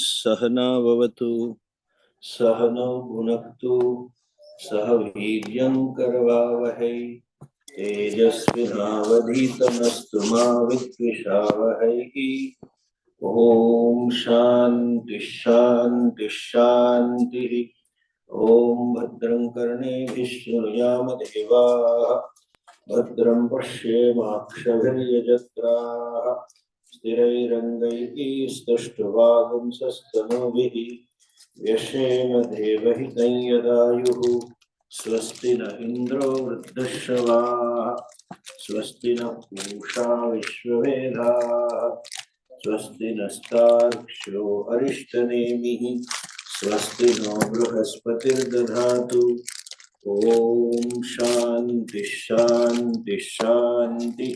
सहना भवतु सहनौ भुनक्तु सह वीर्यं करवावहै तेजस्विनावधीतमस्तु मा विद्विषावहै। ओम शांति शांति शांति। ओम भद्रं कर्णेभिः शृणुयाम देवाः भद्रं पश्येमाक्षभिर्यजत्राः स्थिरैरङ्गैः व्यशेम देवहितं यदायुः। स्वस्ति न इन्द्रो वृद्धश्रवाः स्वस्ति न पूषा विश्ववेदाः स्वस्ति नस्तार्क्ष्यो अरिष्टनेमिः स्वस्ति नो बृहस्पतिर्दधातु। ओम शांति शांति शांति।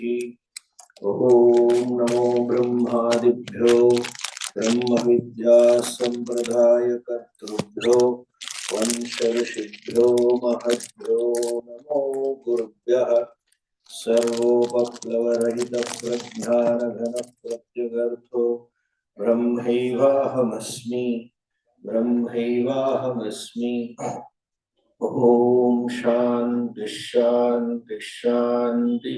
ओम नमो ब्रह्मादिभ्यो ब्रह्म विद्या संप्रदाय कर्तृभ्यो वंश ऋषिभ्यो महद्भ्यो नमो गुरुभ्यः। सर्वोपप्लवरहित प्रज्ञानघन प्रत्यगर्थो ब्रह्मैवाहमस्मि ब्रह्मैवाहमस्मि। ओम शांति शांति शांति।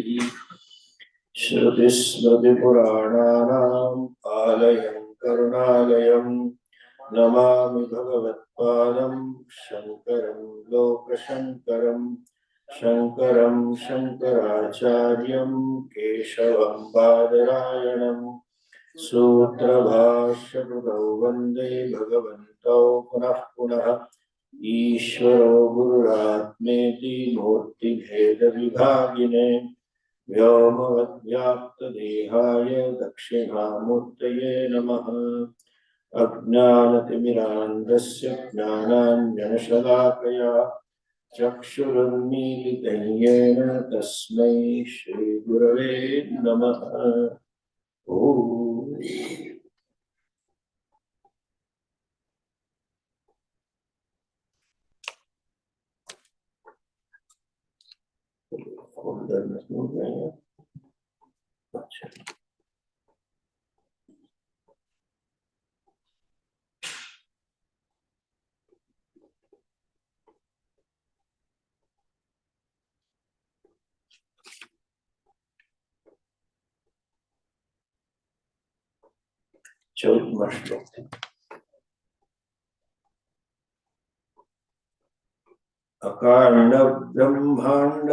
श्रुतिस्मृतिपुराणानाम् आलयं करुणालयं नमामि भगवत्पादं शंकरं लोकशंकरं शंकरं शंकराचार्यं केशवं बादरायणं सूत्रभाष्यकृतौ वन्दे भगवन्तौ पुनः पुनः। ईश्वरो गुरुरात्मेति मूर्तिभेदविभागिने व्योमवद्व्याप्तदेहाय दक्षिणामूर्तये नमः। अज्ञानतिमिरान्धस्य ज्ञानाञ्जनशलाकया चक्षुरुन्मीलितं येन तस्मै श्रीगुरवे नमः। ओम अच्छा चौदहवां श्लोक। अकांड ब्रह्मांड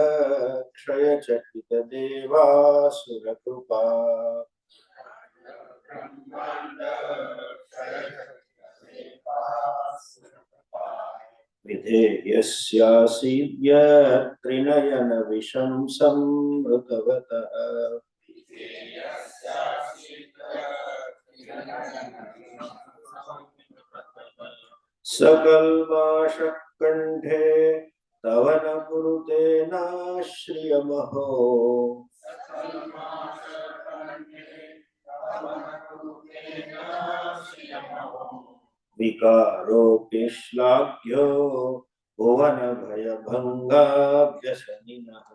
क्षय चकित देवासुरकृपा विधेयस्यासीद्य त्रिनयन विशंसं मृतवतः सकल्माषः कंठे तव न कुरुते नाश्रियमहो विकारोऽपि श्लाघ्यो भुवन भयभङ्गाभ्यसनिनः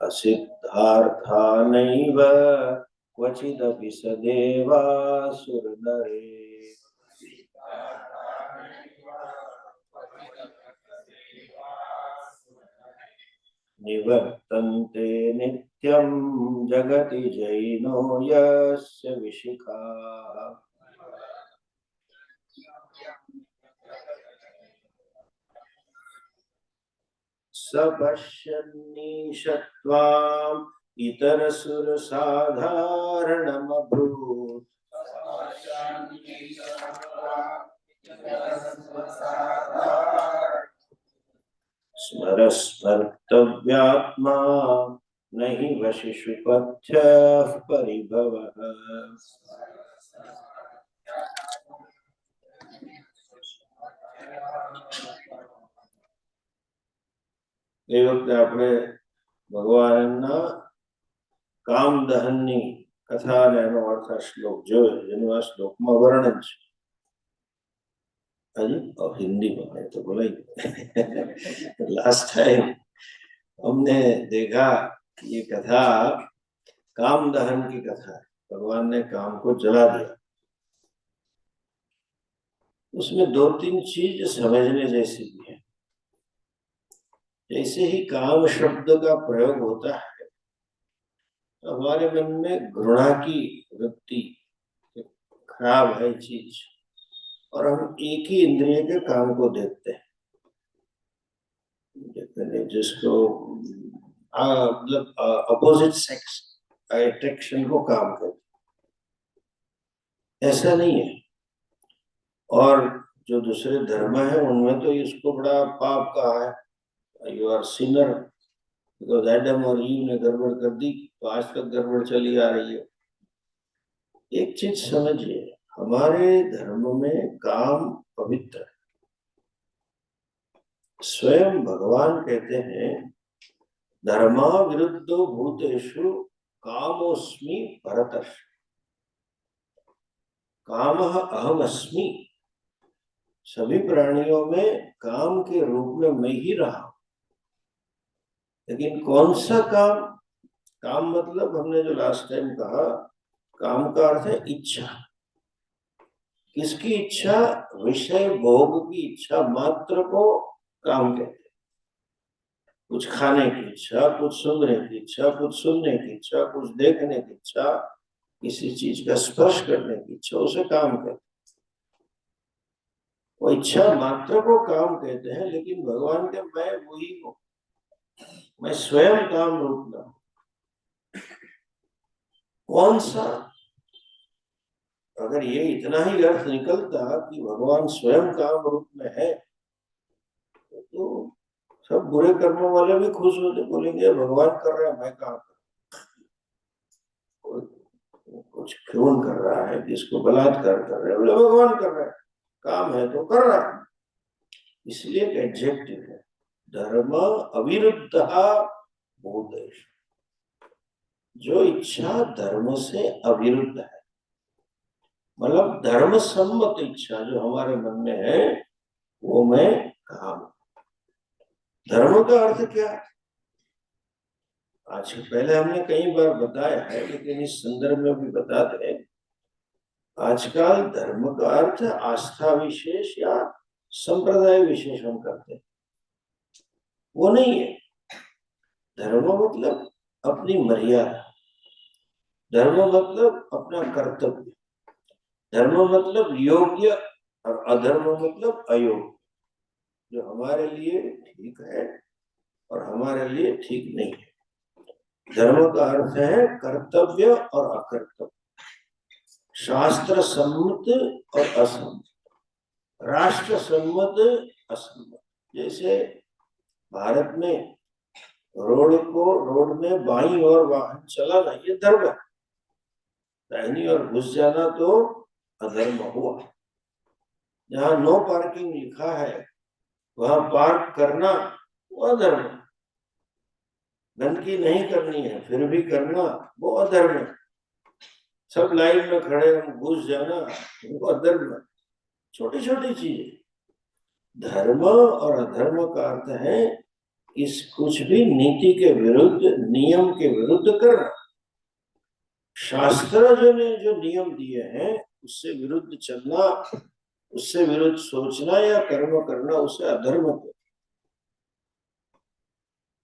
असिद्धार्था नैव क्वचिदपि सदेवासुरनरे निवर्तन्ते नित्यं जगति जैनो यस्य विशिखाः स पश्यन्नीशत्वाम् इतरसुरसाधारणमभूत् स्मरस्मर्तव्यात्मा न हि वशिषुपथ्यः परिभवः। એ વખતે આપણે ભગવાનના કામદહનની કથા અને એનો અર્થ શ્લોક જોયો, જેનું આ શ્લોકમાં વર્ણન છે। હજી હિન્દીમાં है तो बोला लास्ट टाइम हमने देखा ये कथा काम दहन की कथा है। भगवान ने काम को जला दिया। उसमें दो तीन चीज समझने जैसी भी है। जैसे ही काम शब्द का प्रयोग होता है तो हमारे मन में घृणा की वृत्ति, खराब है चीज, और हम एक ही इंद्रिय के काम को देखते हैं। जिसको मतलब अपोजिट सेक्स अट्रैक्शन को काम करते, ऐसा नहीं है। और जो दूसरे धर्म है उनमें तो इसको बड़ा पाप कहा है। You are sinner, because Adam और ईव ने गड़बड़ कर दी तो आज तक गड़बड़ चली आ रही है। एक चीज समझिए, हमारे धर्म में काम पवित्र है। स्वयं भगवान कहते हैं धर्मा विरुद्धो भूतेषु कामोस्मि भरतर्षभ। काम अहम अस्मि। सभी प्राणियों में काम के रूप में मैं ही रहा। लेकिन कौन सा काम? काम मतलब हमने जो लास्ट टाइम कहा, काम का अर्थ है इच्छा। किसकी इच्छा? विषय भोग की इच्छा मात्र को काम कहते हैं। कुछ खाने की इच्छा, कुछ सुनने की इच्छा, कुछ सुनने की इच्छा, कुछ देखने की इच्छा, किसी चीज का स्पर्श करने की इच्छा, उसे काम कहते हैं। वो इच्छा मात्र को काम कहते हैं। लेकिन भगवान के मैं वही हूँ, मैं स्वयं काम रूप में। कौन सा? अगर ये इतना ही अर्थ निकलता कि भगवान स्वयं काम रूप में है तो सब बुरे कर्मों वाले भी खुश होते, बोलेंगे भगवान कर रहे हैं, मैं काम कर। कुछ खून कर रहा है, किसको बलात्कार कर रहे हैं, बोले भगवान कर रहे हैं, काम है तो कर रहा है। इसलिए एक एडजेक्टिव है, धर्म अविरुद्ध भूतेषु। जो इच्छा धर्म से अविरुद्ध है, मतलब धर्म सम्मत इच्छा जो हमारे मन में है, वो मैं काम। धर्म का अर्थ क्या है? आज पहले हमने कई बार बताया है, लेकिन इस संदर्भ में भी बताते हैं। आजकल धर्म का अर्थ आस्था विशेष या संप्रदाय विशेष हम करते हैं, वो नहीं है। धर्म मतलब अपनी मर्यादा, धर्म मतलब अपना कर्तव्य, धर्म मतलब योग्य, और अधर्म मतलब अयोग्य। जो हमारे लिए ठीक है और हमारे लिए ठीक नहीं है। धर्म का अर्थ है कर्तव्य और अकर्तव्य, शास्त्र सम्मत और असम्मत, राष्ट्र सम्मत, असम्मत। जैसे भारत में रोड में बाईं ओर वाहन चलाना ये धर्म है, दाहिनी ओर घुस जाना तो अधर्म हुआ। जहाँ नो पार्किंग लिखा है वहां पार्क करना वो अधर्म है। गंदगी नहीं करनी है फिर भी करना वो अधर्म है। सब लाइन में खड़े हम घुस जाना वो अधर्म है। छोटी छोटी चीजें। धर्म और अधर्म का अर्थ है इस कुछ भी नीति के विरुद्ध, नियम के विरुद्ध करना। शास्त्र जो ने जो नियम दिए हैं उससे विरुद्ध चलना, उससे विरुद्ध सोचना या कर्म करना, उसे अधर्म को।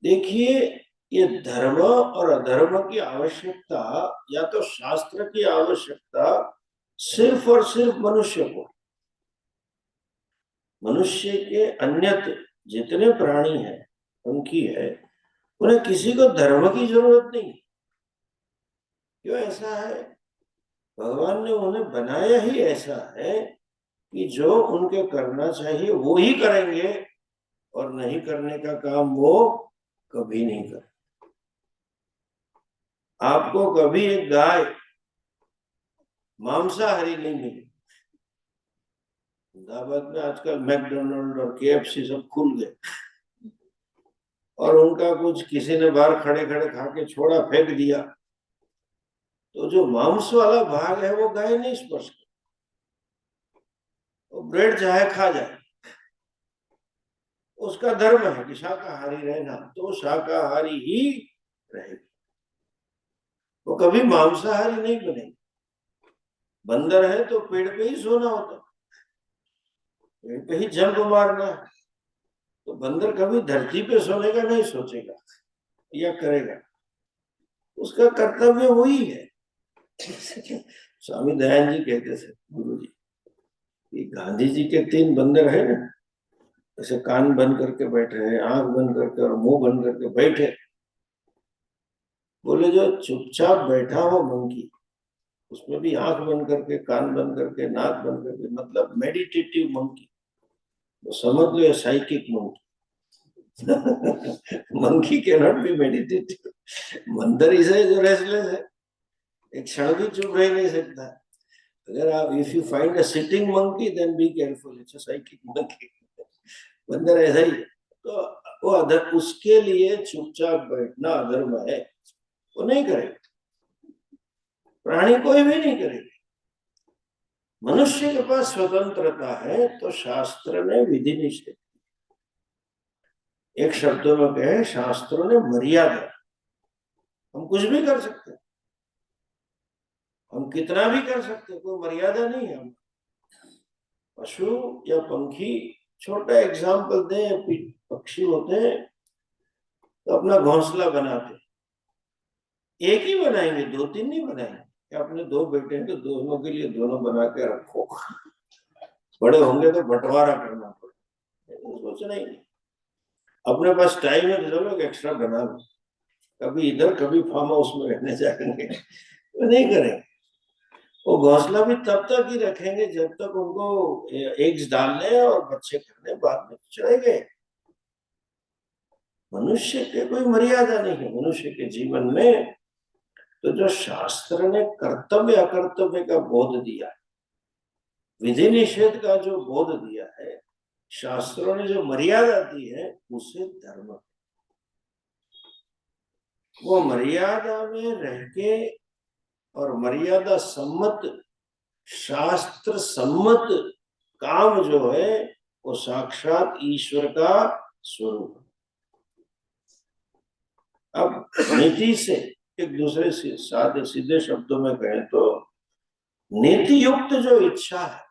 देखिए, ये धर्म और अधर्म की आवश्यकता या तो शास्त्र की आवश्यकता सिर्फ और सिर्फ मनुष्य को। मनुष्य के अन्यत जितने प्राणी हैं उनकी है, उन्हें किसी को धर्म की जरूरत नहीं। क्यों ऐसा है? भगवान ने उन्हें बनाया ही ऐसा है कि जो उनके करना चाहिए वो ही करेंगे और नहीं करने का काम वो कभी नहीं करेंगे। आपको कभी एक गाय मांसाहारी नहीं मिली। अहमदाबाद में आजकल मैकडोनल्ड और केएफसी सब खुल गए और उनका कुछ किसी ने बाहर खड़े खड़े खा के छोड़ा, फेंक दिया, तो जो मांस वाला भाग है वो गाय नहीं स्पर्श कर। वो ब्रेड चाहे खा जाए, उसका धर्म है कि शाकाहारी रहना, तो शाकाहारी ही रहेगा। कभी मांसाहारी नहीं बनेगी। बंदर है तो पेड़ पे ही सोना होता, पेड़ पे ही जंप मारना है, तो बंदर कभी धरती पे सोने का नहीं सोचेगा या करेगा, उसका कर्तव्य वही है। स्वामी दयानंद जी कहते थे गुरु जी कि गांधी जी के 3 बंदर है ना, ऐसे कान बंद करके बैठ रहे हैं, आंख बंद करके और मुंह बंद करके बैठे, बोले जो चुपचाप बैठा हो मंकी, उसमें भी आंख बंद करके, कान बंद करके, नाक बंद करके, मतलब मेडिटेटिव मंकी, तो समझ लो psychic monkey. Monkey cannot be meditative. बंदर ही है जो रेस्टलेस है, एक क्षण भी चुप रह नहीं सकता। अगर आप if you find a sitting monkey then be careful, it's a psychic monkey. बंदर ऐसा ही है। तो वो अधर, उसके लिए चुपचाप बैठना अधर्म है, वो नहीं करेगा, प्राणी कोई भी नहीं करेगा। मनुष्य के पास स्वतंत्रता है तो शास्त्र ने विधि निषेध, एक शब्दों में कहे शास्त्रों ने मर्यादा, हम कुछ भी कर सकते हैं, हम कितना भी कर सकते हैं, कोई मर्यादा नहीं है। हम पशु या पंखी, छोटा एग्जाम्पल दें, पक्षी होते हैं तो अपना घोंसला बनाते, एक ही बनाएंगे, 2-3 नहीं बनाएंगे। अपने 2 बेटे हैं तो दोनों के लिए दोनों बना के रखो, बड़े होंगे तो बंटवारा करना पड़ेगा, सोचना ही नहीं। अपने पास टाइम है तो चलो एक्स्ट्रा बना लो, कभी इधर कभी फार्म हाउस में रहने जाएंगे, तो नहीं करेंगे। वो घोंसला भी तब तक ही रखेंगे जब तक उनको एग्स डालने और बच्चे करने, बाद में चले गए। मनुष्य के कोई मर्यादा नहीं है मनुष्य के जीवन में। तो जो शास्त्र ने कर्तव्य अकर्तव्य का बोध दिया, विधि निषेध का जो बोध दिया है, शास्त्रों ने जो मर्यादा दी है, उसे धर्म, वो मर्यादा में रह के और मर्यादा सम्मत, शास्त्र सम्मत काम जो है वो साक्षात ईश्वर का स्वरूप। अब नीति से एक दूसरे से सादे सीधे शब्दों में कहें तो नीति युक्त जो इच्छा है,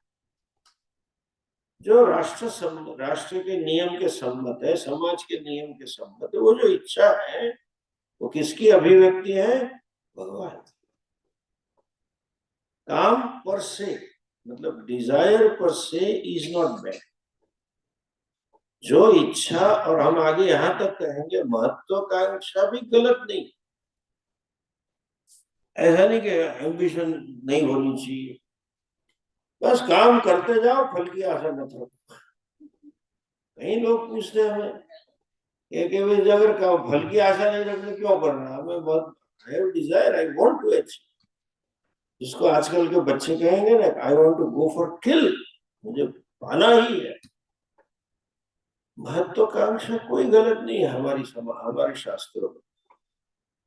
जो राष्ट्र के नियम के सम्मत है, समाज के नियम के सम्मत है, वो जो इच्छा है वो किसकी अभिव्यक्ति है? भगवान। काम पर से मतलब डिजायर पर से इज नॉट बैड। जो इच्छा, और हम आगे यहां तक कहेंगे महत्वाकांक्षा भी गलत नहीं, ऐसा नहीं कि एम्बिशन नहीं होनी चाहिए, बस काम करते जाओ, फल की आशा मत रखो। कई लोग पूछते हैं हमें कि अगर फल की आशा नहीं रखने क्यों करना, हमें बहुत I have desire, I want to achieve, जिसको आजकल के बच्चे कहेंगे ना, I want to go for kill, मुझे पाना ही है। महत्वाकांक्षा कोई गलत नहीं है हमारे शास्त्रों में,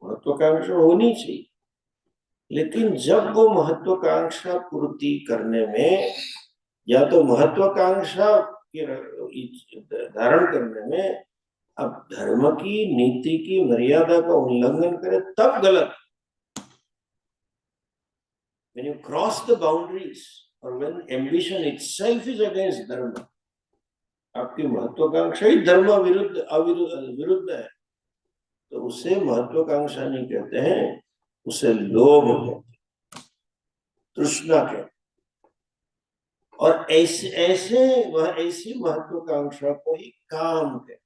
महत्वाकांक्षा होनी चाहिए, लेकिन जब वो महत्वाकांक्षा पूर्ति करने में या तो महत्वाकांक्षा के धारण करने में अब धर्म की, नीति की मर्यादा का उल्लंघन करे तब गलत। When you cross the boundaries or when ambition itself is against dharma, आपकी महत्वाकांक्षा ही धर्म विरुद्ध है, तो उसे महत्वाकांक्षा नहीं कहते हैं, उसे लोभ कहते हैं, तृष्णा कहते हैं। और ऐसी महत्वाकांक्षा को ही काम कहते हैं।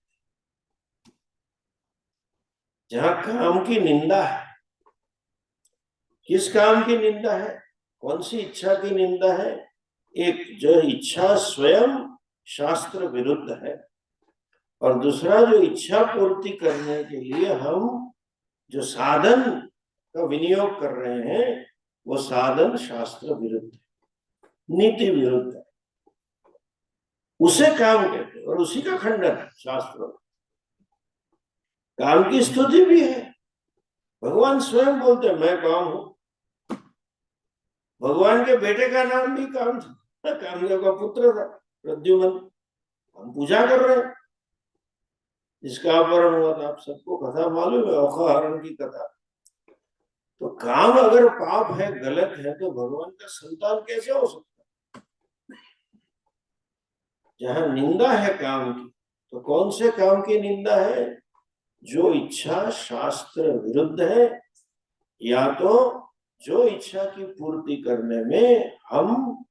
जहां काम की निंदा है, किस काम की निंदा है, कौन सी इच्छा की निंदा है? एक जो इच्छा स्वयं शास्त्र विरुद्ध है, और दूसरा जो इच्छा पूर्ति करने के लिए हम जो साधन का विनियोग कर रहे हैं, वो साधन शास्त्र विरुद्ध है, नीति विरुद्ध है, उसे काम कहते हैं, और उसी का खंडन है शास्त्र। काम की स्तुति भी है, भगवान स्वयं बोलते हैं मैं काम हूं। भगवान के बेटे का नाम भी काम था, कामदेव का पुत्र था प्रद्युम्न, हम पूजा कर रहे हैं, जिसका अपहरण हुआ था, आप सबको कथा मालूम है, औखा हरण की कथा। तो काम अगर पाप है, गलत है, तो भगवान का संतान कैसे हो सकता? जहां निंदा है काम की, तो कौन से काम की निंदा है? जो इच्छा शास्त्र विरुद्ध है, या तो जो इच्छा की पूर्ति करने में हम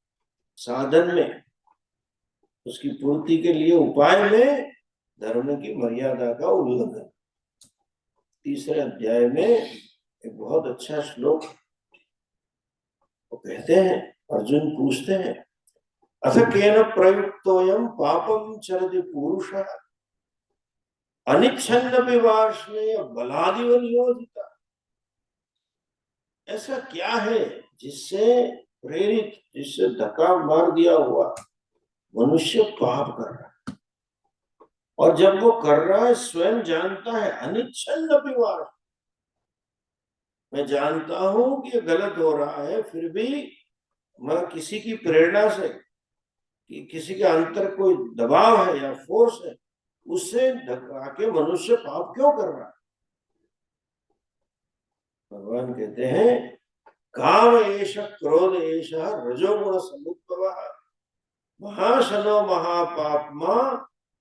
साधन में, उसकी पूर्ति के लिए उपाय में धर्म की मर्यादा का उल्लंघन। तीसरे अध्याय में एक बहुत अच्छा श्लोक वो कहते हैं, अर्जुन पूछते हैं, अथ केन प्रयुक्तोयम पापम चरति पुरुषः अनिच्छन्नपि वार्ष्णेय बलादिव नियोजिता। ऐसा क्या है जिससे प्रेरित, जिससे धक्का मार दिया हुआ मनुष्य पाप कर रहा है, और जब वो कर रहा है स्वयं जानता है, अनिच्छन्नपि वार्ष्णेय, मैं जानता हूं कि ये गलत हो रहा है, फिर भी मैं किसी की प्रेरणा से, कि किसी के अंतर कोई दबाव है या फोर्स है, उससे धक्का के मनुष्य पाप क्यों कर रहा है? भगवान कहते हैं, काम एष क्रोध एष रजोगुण समुद्भवः महाशनो महापाप्मा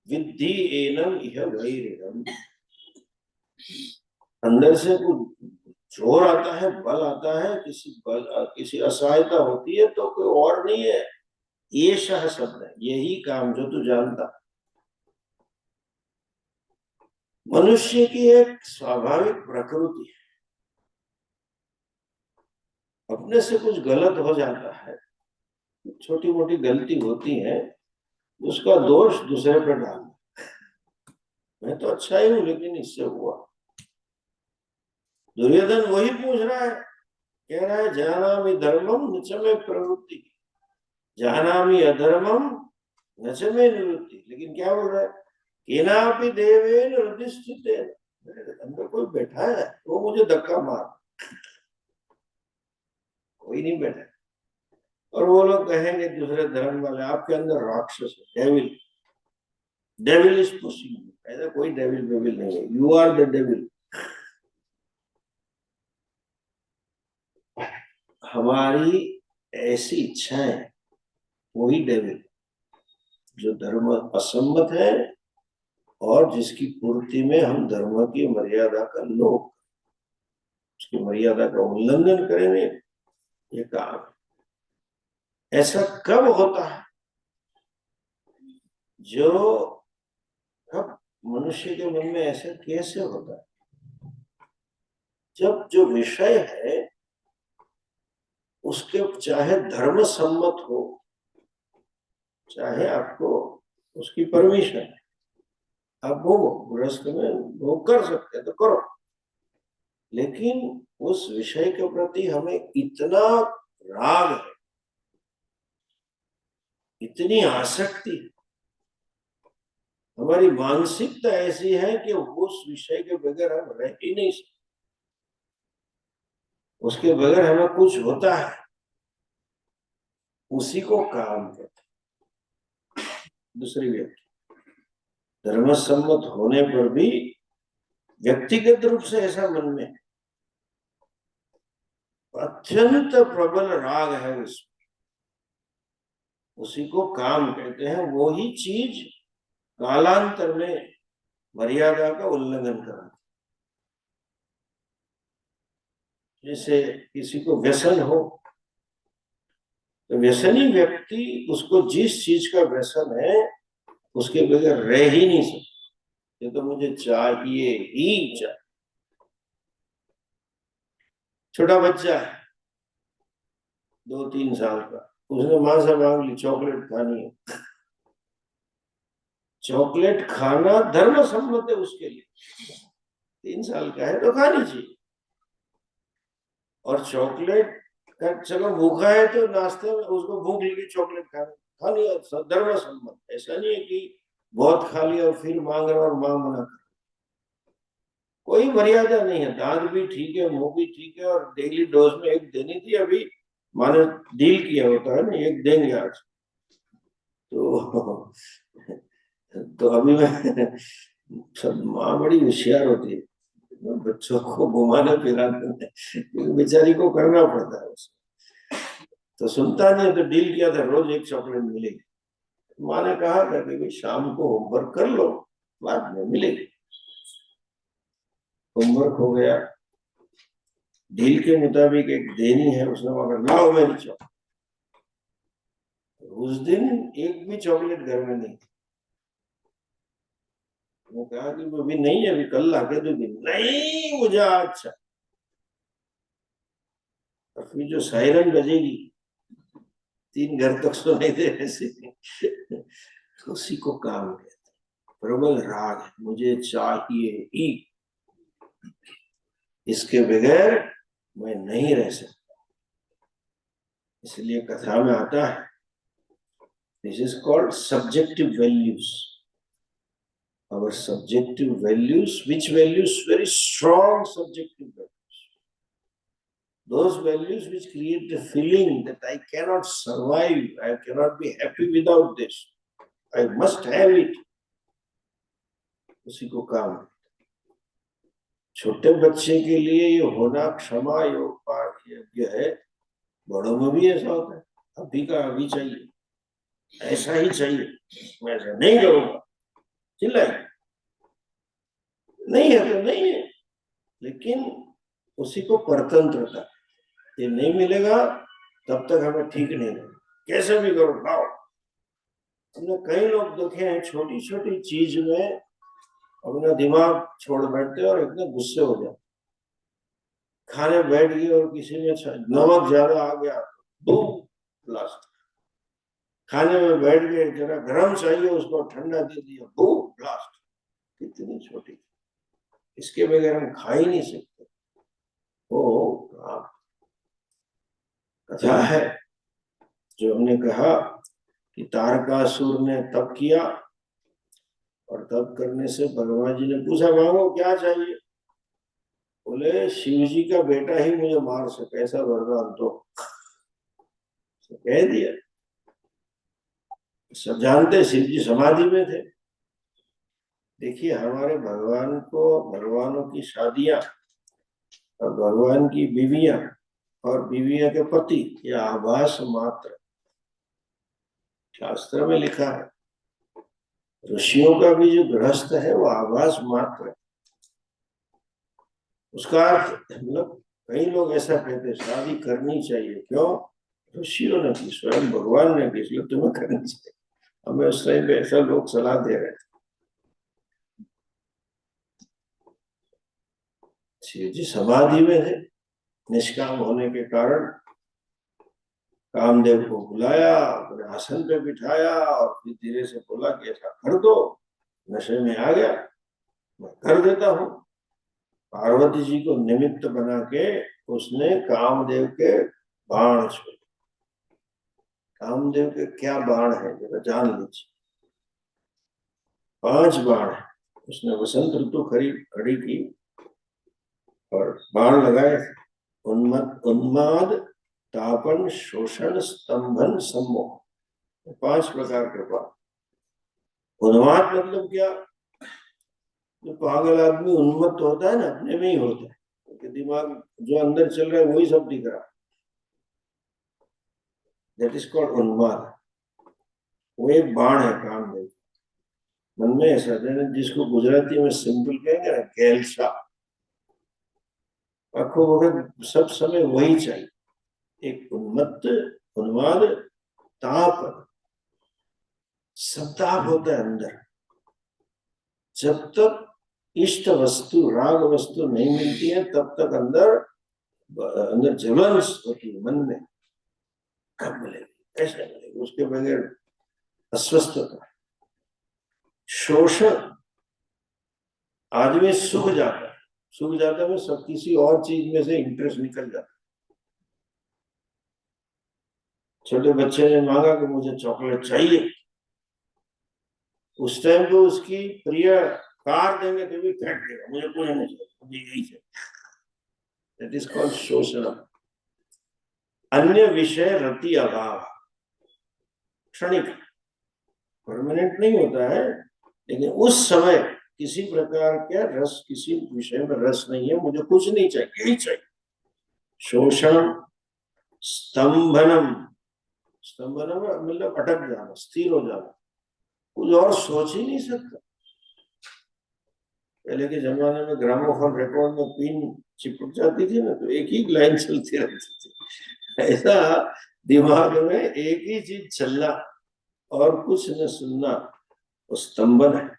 विद्धि एनम इह वैरिणम। अंदर से कुछ जोर आता है, बल आता है, किसी असहायता होती है, तो कोई और नहीं है, एष शब्द है, यही काम जो तू जानता। मनुष्य की एक स्वाभाविक प्रकृति है, अपने से कुछ गलत हो जाता है, छोटी मोटी गलती होती है, उसका दोष दूसरे पर डालना, मैं तो अच्छा ही हूं लेकिन इससे हुआ। दुर्योधन वही पूछ रहा है, कह रहा है जानामि धर्मम न च मे प्रवृत्ति, जानामि अधर्मम न च मे निवृत्ति। लेकिन क्या बोल रहा है, केनापि देवेन हृदिस्थितेन, मेरे अंदर कोई बैठा है वो मुझे धक्का मार, कोई नहीं बैठा। और वो लोग कहेंगे दूसरे धर्म वाले, आपके अंदर राक्षस है, डेविल, डेविल इज पुशिंग। ऐसा कोई डेविल वेविल नहीं है, यू आर द डेविल। हमारी ऐसी इच्छाएं, वही डेविल, जो धर्म असम्मत है और जिसकी पूर्ति में हम धर्म की मर्यादा का लोप, उसकी मर्यादा का उल्लंघन करेंगे, ये काम है। ऐसा कब होता है? जो कब मनुष्य के मन में ऐसा कैसे होता है? जब जो विषय है उसके चाहे धर्म सम्मत हो, चाहे आपको उसकी परमिशन है, आप वो गृहस्थ में वो कर सकते तो करो, लेकिन उस विषय के प्रति हमें इतना राग है, इतनी आसक्ति है, हमारी मानसिकता ऐसी है कि उस विषय के बगैर हम रह ही नहीं सकते, उसके बगैर हमें कुछ होता है, उसी को काम कहते। दूसरी व्यक्ति धर्म सम्मत होने पर भी व्यक्तिगत रूप से ऐसा मन में अत्यंत प्रबल राग है, उसमें उसी को काम कहते हैं। वो ही चीज कालांतर में मर्यादा का उल्लंघन करना। जैसे किसी को व्यसन हो, तो व्यसनी व्यक्ति, उसको जिस चीज का व्यसन है उसके बगैर रह ही नहीं सकता, ये तो मुझे चाहिए ही चाहिए। छोटा बच्चा है 2-3 साल का, उसने मां से मांग ली चॉकलेट खानी है, चॉकलेट खाना धर्म सम्मत है उसके लिए, 3 साल का है तो खानी चाहिए। और चॉकलेट का, चलो भूखा है तो नाश्ते में उसको भूख लगी चॉकलेट खानी धर्म सम्मत। ऐसा नहीं है कि बहुत खा लिया और फिर मांग रहा और मां मना कर, कोई मर्यादा नहीं है। दांत भी ठीक है, मुंह भी ठीक है, और डेली डोज में एक देनी थी, अभी माने डील किया होता है ना, एक देंगे आज, तो अभी मैं सब, माँ बड़ी होशियार होती है, बच्चों को घुमाने फिराने में बेचारी को करना पड़ता है उसे, तो सुनता नहीं है। तो डील किया था रोज एक चॉकलेट मिलेगी। माँ ने कहा था कि भाई शाम को होमवर्क कर लो, बाद में मिलेगी। होमवर्क हो गया, डील के मुताबिक एक देनी है, उसने मगर लाओ मेरी चॉकलेट। उस दिन एक भी चॉकलेट घर में नहीं थी। वो कहा कि वो भी नहीं है, अभी कल लाके दोगी। नहीं मुझे अच्छा। और फिर जो सायरन बजेगी 3 घर तक सुनाई दे ऐसे, उसी को काम कहते हैं। प्रबल राग है, मुझे चाहिए ही, इसके बगैर मैं नहीं रह सकता। इसलिए कथा में आता है, this is called subjective values. Our subjective values, which values? Very strong subjective values. Those values which create the feeling that I cannot survive, I cannot be happy without this, I must have it. उसी को काम। छोटे बच्चे के लिए ये होना क्षमा योग पाठ यज्ञ है, बड़ों में भी ऐसा होता है। अभी का अभी चाहिए, ऐसा ही चाहिए, मैं ऐसा नहीं करूंगा, चिल्लाए। नहीं है तो नहीं है, लेकिन उसी को परतंत्रता। ये नहीं मिलेगा तब तक हमें ठीक नहीं लगेगा, कैसे भी करो लाओ। हमने कई लोग देखे हैं, छोटी छोटी चीज में अपना दिमाग छोड़ बैठते और इतने गुस्से हो जाते। खाने बैठ गए और किसी में नमक ज्यादा आ गया, ब्लास्ट। खाने में बैठ गए, जरा गर्म चाहिए, उसको ठंडा दे दिया, ब्लास्ट। कितनी छोटी, इसके बगैर हम खा ही नहीं सकते। कथा है जो हमने कहा कि तारकासुर ने तप किया, और तप करने से भगवान जी ने पूछा मांगो क्या चाहिए। बोले शिव जी का बेटा ही मुझे मार सके ऐसा वरदान तो कह दिया। सब जानते शिव जी समाधि में थे। देखिए हमारे भगवान को, भगवानों की शादियां और भगवान की बीवियां और बीवियां के पति, ये आभास मात्र। शास्त्र में लिखा है, ऋषियों का भी जो गृहस्थ है वो आभास मात्र है। उसका अर्थ मतलब कई लोग ऐसा कहते हैं शादी करनी चाहिए, क्यों? ऋषियों ने की, स्वयं भगवान ने की, इसलिए तुम्हें करनी चाहिए। हमें उस टाइम पे ऐसा लोग सलाह दे रहे थे। शिव जी समाधि में थे, निष्काम होने के कारण कामदेव को बुलाया, अपने आसन पे बिठाया और फिर धीरे से बोला कि ऐसा कर दो। नशे में आ गया, मैं कर देता हूँ। पार्वती जी को निमित्त बना के उसने कामदेव के बाण छोड़े। कामदेव के क्या बाण है जरा जान लीजिए। 5 बाण है। उसने वसंत ऋतु खड़ी की और बाण लगाए। उन्माद, तापन, शोषण, स्तंभन, सम्मोह, 5 प्रकार के बाण। उन्माद मतलब क्या? जो पागल आदमी उन्मत्त होता है ना, अपने में ही होता है, क्योंकि दिमाग जो अंदर चल रहा है वही सब दिख रहा है। दैट इज कॉल्ड उन्माद। वो एक बाण है कामदेव मन में ऐसा है, जिसको गुजराती में सिंपल कहेंगे ना, गैलसा। आखो वक्त सब समय वही चाहिए, एक उन्मत्त, उन्माद, ताप, संताप होता है अंदर। जब तक इष्ट वस्तु, राग वस्तु नहीं मिलती है तब तक अंदर जलन होती है मन में। कब मिलेगी, कैसे मिलेगी, उसके बगैर अस्वस्थता। शोषण, आदमी सूख जाता है। सूख जाता है सब, किसी और चीज में से इंटरेस्ट निकल जाता है। छोटे बच्चे ने मांगा कि मुझे चॉकलेट चाहिए, उस टाइम तो उसकी प्रिय कार देंगे तो भी फेंक देगा, मुझे कुछ नहीं चाहिए, मुझे यही चाहिए। दैट इज कॉल्ड शोषण। अन्य विषय रति अभाव, क्षणिक, परमानेंट नहीं होता है, लेकिन उस समय किसी प्रकार का रस, किसी विषय में रस नहीं है, मुझे कुछ नहीं चाहिए, यही चाहिए। शोषण, स्तंभनम, स्तंभनम मतलब अटक जाना, स्थिर हो जाना, कुछ और सोच ही नहीं सकता। पहले के जमाने में ग्रामोफोन रिकॉर्ड में पिन चिपक जाती थी ना, तो एक ही लाइन चलती रहती थी। ऐसा दिमाग में एक ही चीज चलना और कुछ न सुनना, वो स्तंभन है।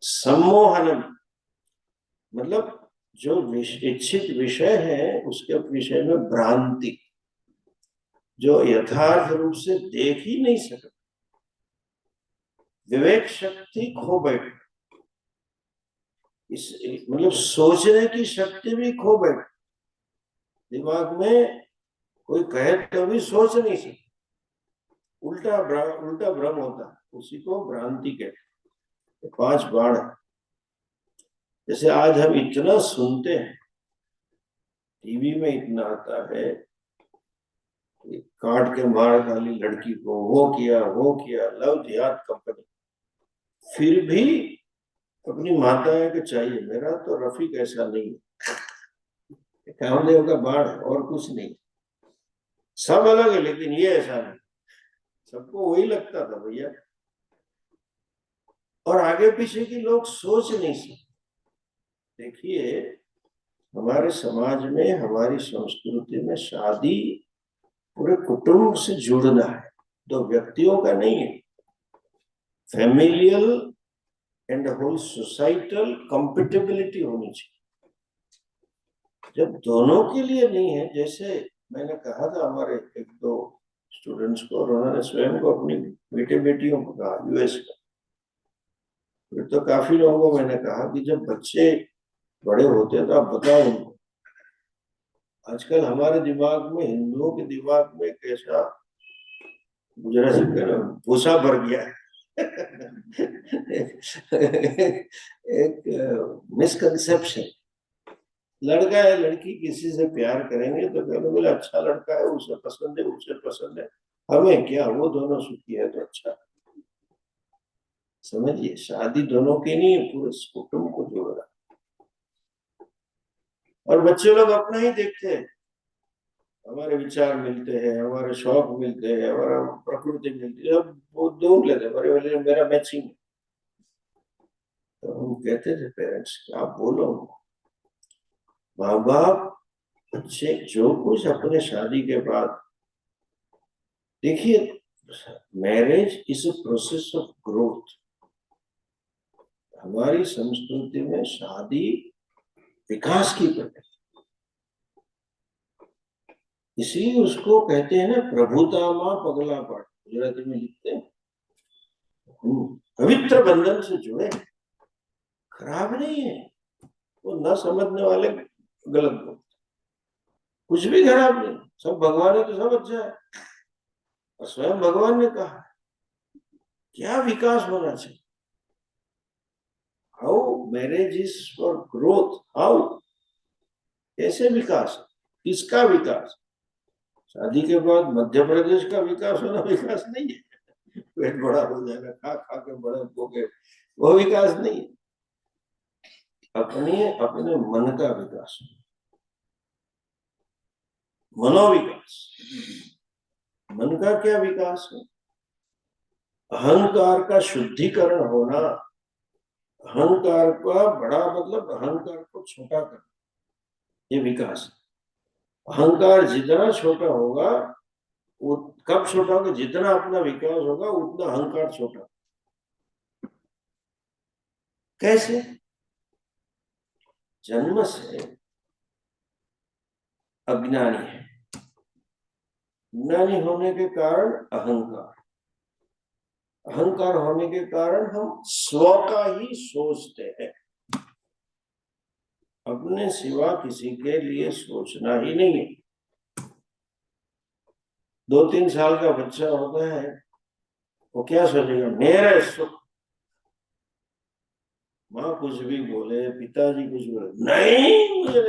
सम्मोहनम मतलब जो इच्छित विषय है उसके विषय में भ्रांति, जो यथार्थ रूप से देख ही नहीं सकता, विवेक शक्ति खो बैठे, इस मतलब सोचने की शक्ति भी खो बैठे। दिमाग में कोई कहे तो भी सोच नहीं सकते, उल्टा भ्रम होता है, उसी को भ्रांति कहते। 5 बाण है। जैसे आज हम इतना सुनते हैं, टीवी में इतना आता है, काट के मार डाली लड़की को, वो किया, लव जिहाद कंपनी, फिर भी अपनी माताएं को चाहिए, मेरा तो रफीक ऐसा नहीं है, कामदेव का बाण है और कुछ नहीं, सब अलग है लेकिन ये ऐसा नहीं। सबको वही लगता था भैया, और आगे पीछे की लोग सोच नहीं सकते। देखिए, हमारे समाज में, हमारी संस्कृति में शादी पूरे कुटुंब से जुड़ना है, 2 व्यक्तियों का नहीं है। Familial and whole societal compatibility होनी चाहिए। जब दोनों के लिए नहीं है, जैसे मैंने कहा था हमारे 1-2 स्टूडेंट्स को, और उन्होंने स्वयं को अपनी बेटे बेटियों को कहा यूएस में, फिर तो काफी लोगों को मैंने कहा कि जब बच्चे बड़े होते हैं तो आप बताओ उनको। आजकल हमारे दिमाग में, हिंदुओं के दिमाग में कैसा गुजराती का भूसा भर गया है। एक मिसकंसेप्शन, लड़का है लड़की किसी से प्यार करेंगे तो कहते बोले अच्छा लड़का है, उसे पसंद है, उसे पसंद है, हमें क्या, वो दोनों सुखी है तो अच्छा। समझिए, शादी दोनों की नहीं, पूरे कुटुंब को जोड़ रहा। और बच्चे लोग अपना ही देखते हैं, हमारे विचार मिलते हैं, हमारे शौक मिलते हैं, हमारा प्रकृति मिलती है, अब वो ढूंढ लेते बड़े मेरा मैचिंग। तो हम कहते थे पेरेंट्स, आप बोलो, माँ बाप बच्चे जो कुछ अपने शादी के बाद, देखिए marriage is a process of growth. हमारी संस्कृति में शादी विकास की प्रक्रिया, इसलिए उसको कहते हैं ना प्रभुता माँ पगला पाठ, गुजराती में लिखते हैं। पवित्र बंधन से जुड़े, खराब नहीं है। वो न समझने वाले गलत बोलते, कुछ भी खराब नहीं, सब भगवान है तो सब अच्छा है। और स्वयं भगवान ने कहा क्या विकास होना चाहिए, how marriage is for growth, how, कैसे विकास, किसका विकास। शादी के बाद मध्य प्रदेश का विकास होना विकास नहीं है, पेट बड़ा हो जाएगा, खा खा के बड़े हो गए, वो विकास नहीं है। अपने मन का विकास, मनोविकास। मन का क्या विकास है, अहंकार का शुद्धिकरण होना। अहंकार का बड़ा मतलब अहंकार को छोटा करना, ये विकास है। अहंकार जितना छोटा होगा, वो कब छोटा होगा, जितना अपना विकास होगा उतना अहंकार छोटा। कैसे, जन्म से अज्ञानी है, ज्ञानी होने के कारण अहंकार, अहंकार होने के कारण हम स्व का ही सोचते हैं, अपने सिवा किसी के लिए सोचना ही नहीं है। 2-3 साल का बच्चा होता है, वो क्या सोचेगा, मेरा सुख। माँ कुछ भी बोले, पिताजी कुछ बोले, नहीं मुझे,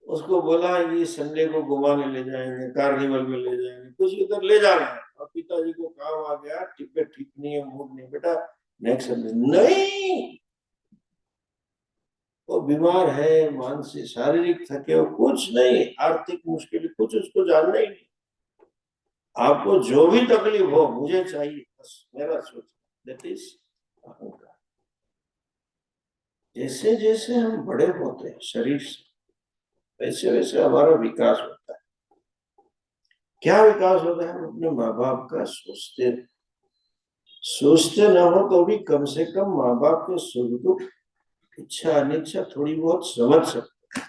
उसको बोला ये संडे को घुमाने ले जाएंगे, कार्निवल में ले जाएंगे, कुछ उधर ले जाना है, और पिताजी को काम आ गया, टिकट ठीक नहीं है, मूड नहीं, बेटा नेक्स्ट नहीं, वो बीमार है, मानसिक शारीरिक थके हो, कुछ नहीं, आर्थिक मुश्किल कुछ उसको जानना ही नहीं। आपको जो भी तकलीफ हो मुझे चाहिए, बस मेरा सोच, दैट इज अहंकार। जैसे जैसे हम बड़े होते हैं शरीर से, वैसे वैसे हमारा विकास होता है। क्या विकास होता है? हम अपने माँ बाप का सोचते ना हो तो भी कम से कम माँ बाप के सुख दुख, इच्छा अनिच्छा थोड़ी बहुत समझ सकते।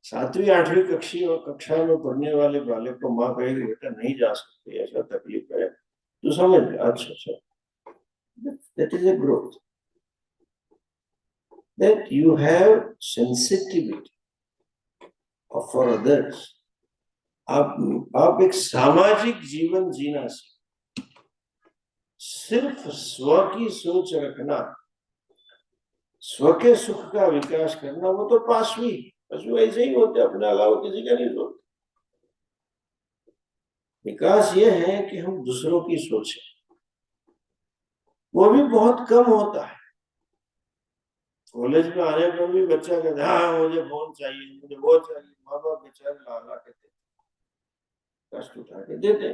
7वीं 8वीं कक्षा में पढ़ने वाले बालक को माँ कहेगी बेटा नहीं जा सकते, ऐसा तकलीफ है, तो समझ ले, अच्छा अच्छा, that is a growth, that you have sensitivity for others. आप एक सामाजिक जीवन जीना सीख, सिर्फ स्व की सोच रखना, स्व के सुख का विकास करना, वो तो पांचवी, पशु ऐसे ही होते, अपने अलावा किसी का नहीं सोचते। विकास ये है कि हम दूसरों की सोचें, वो भी बहुत कम होता है। कॉलेज में आने पर भी बच्चा कहता है हाँ मुझे फोन चाहिए, मुझे वो चाहिए, माँ बाप बेचारे ला ला के कष्ट उठा के देते,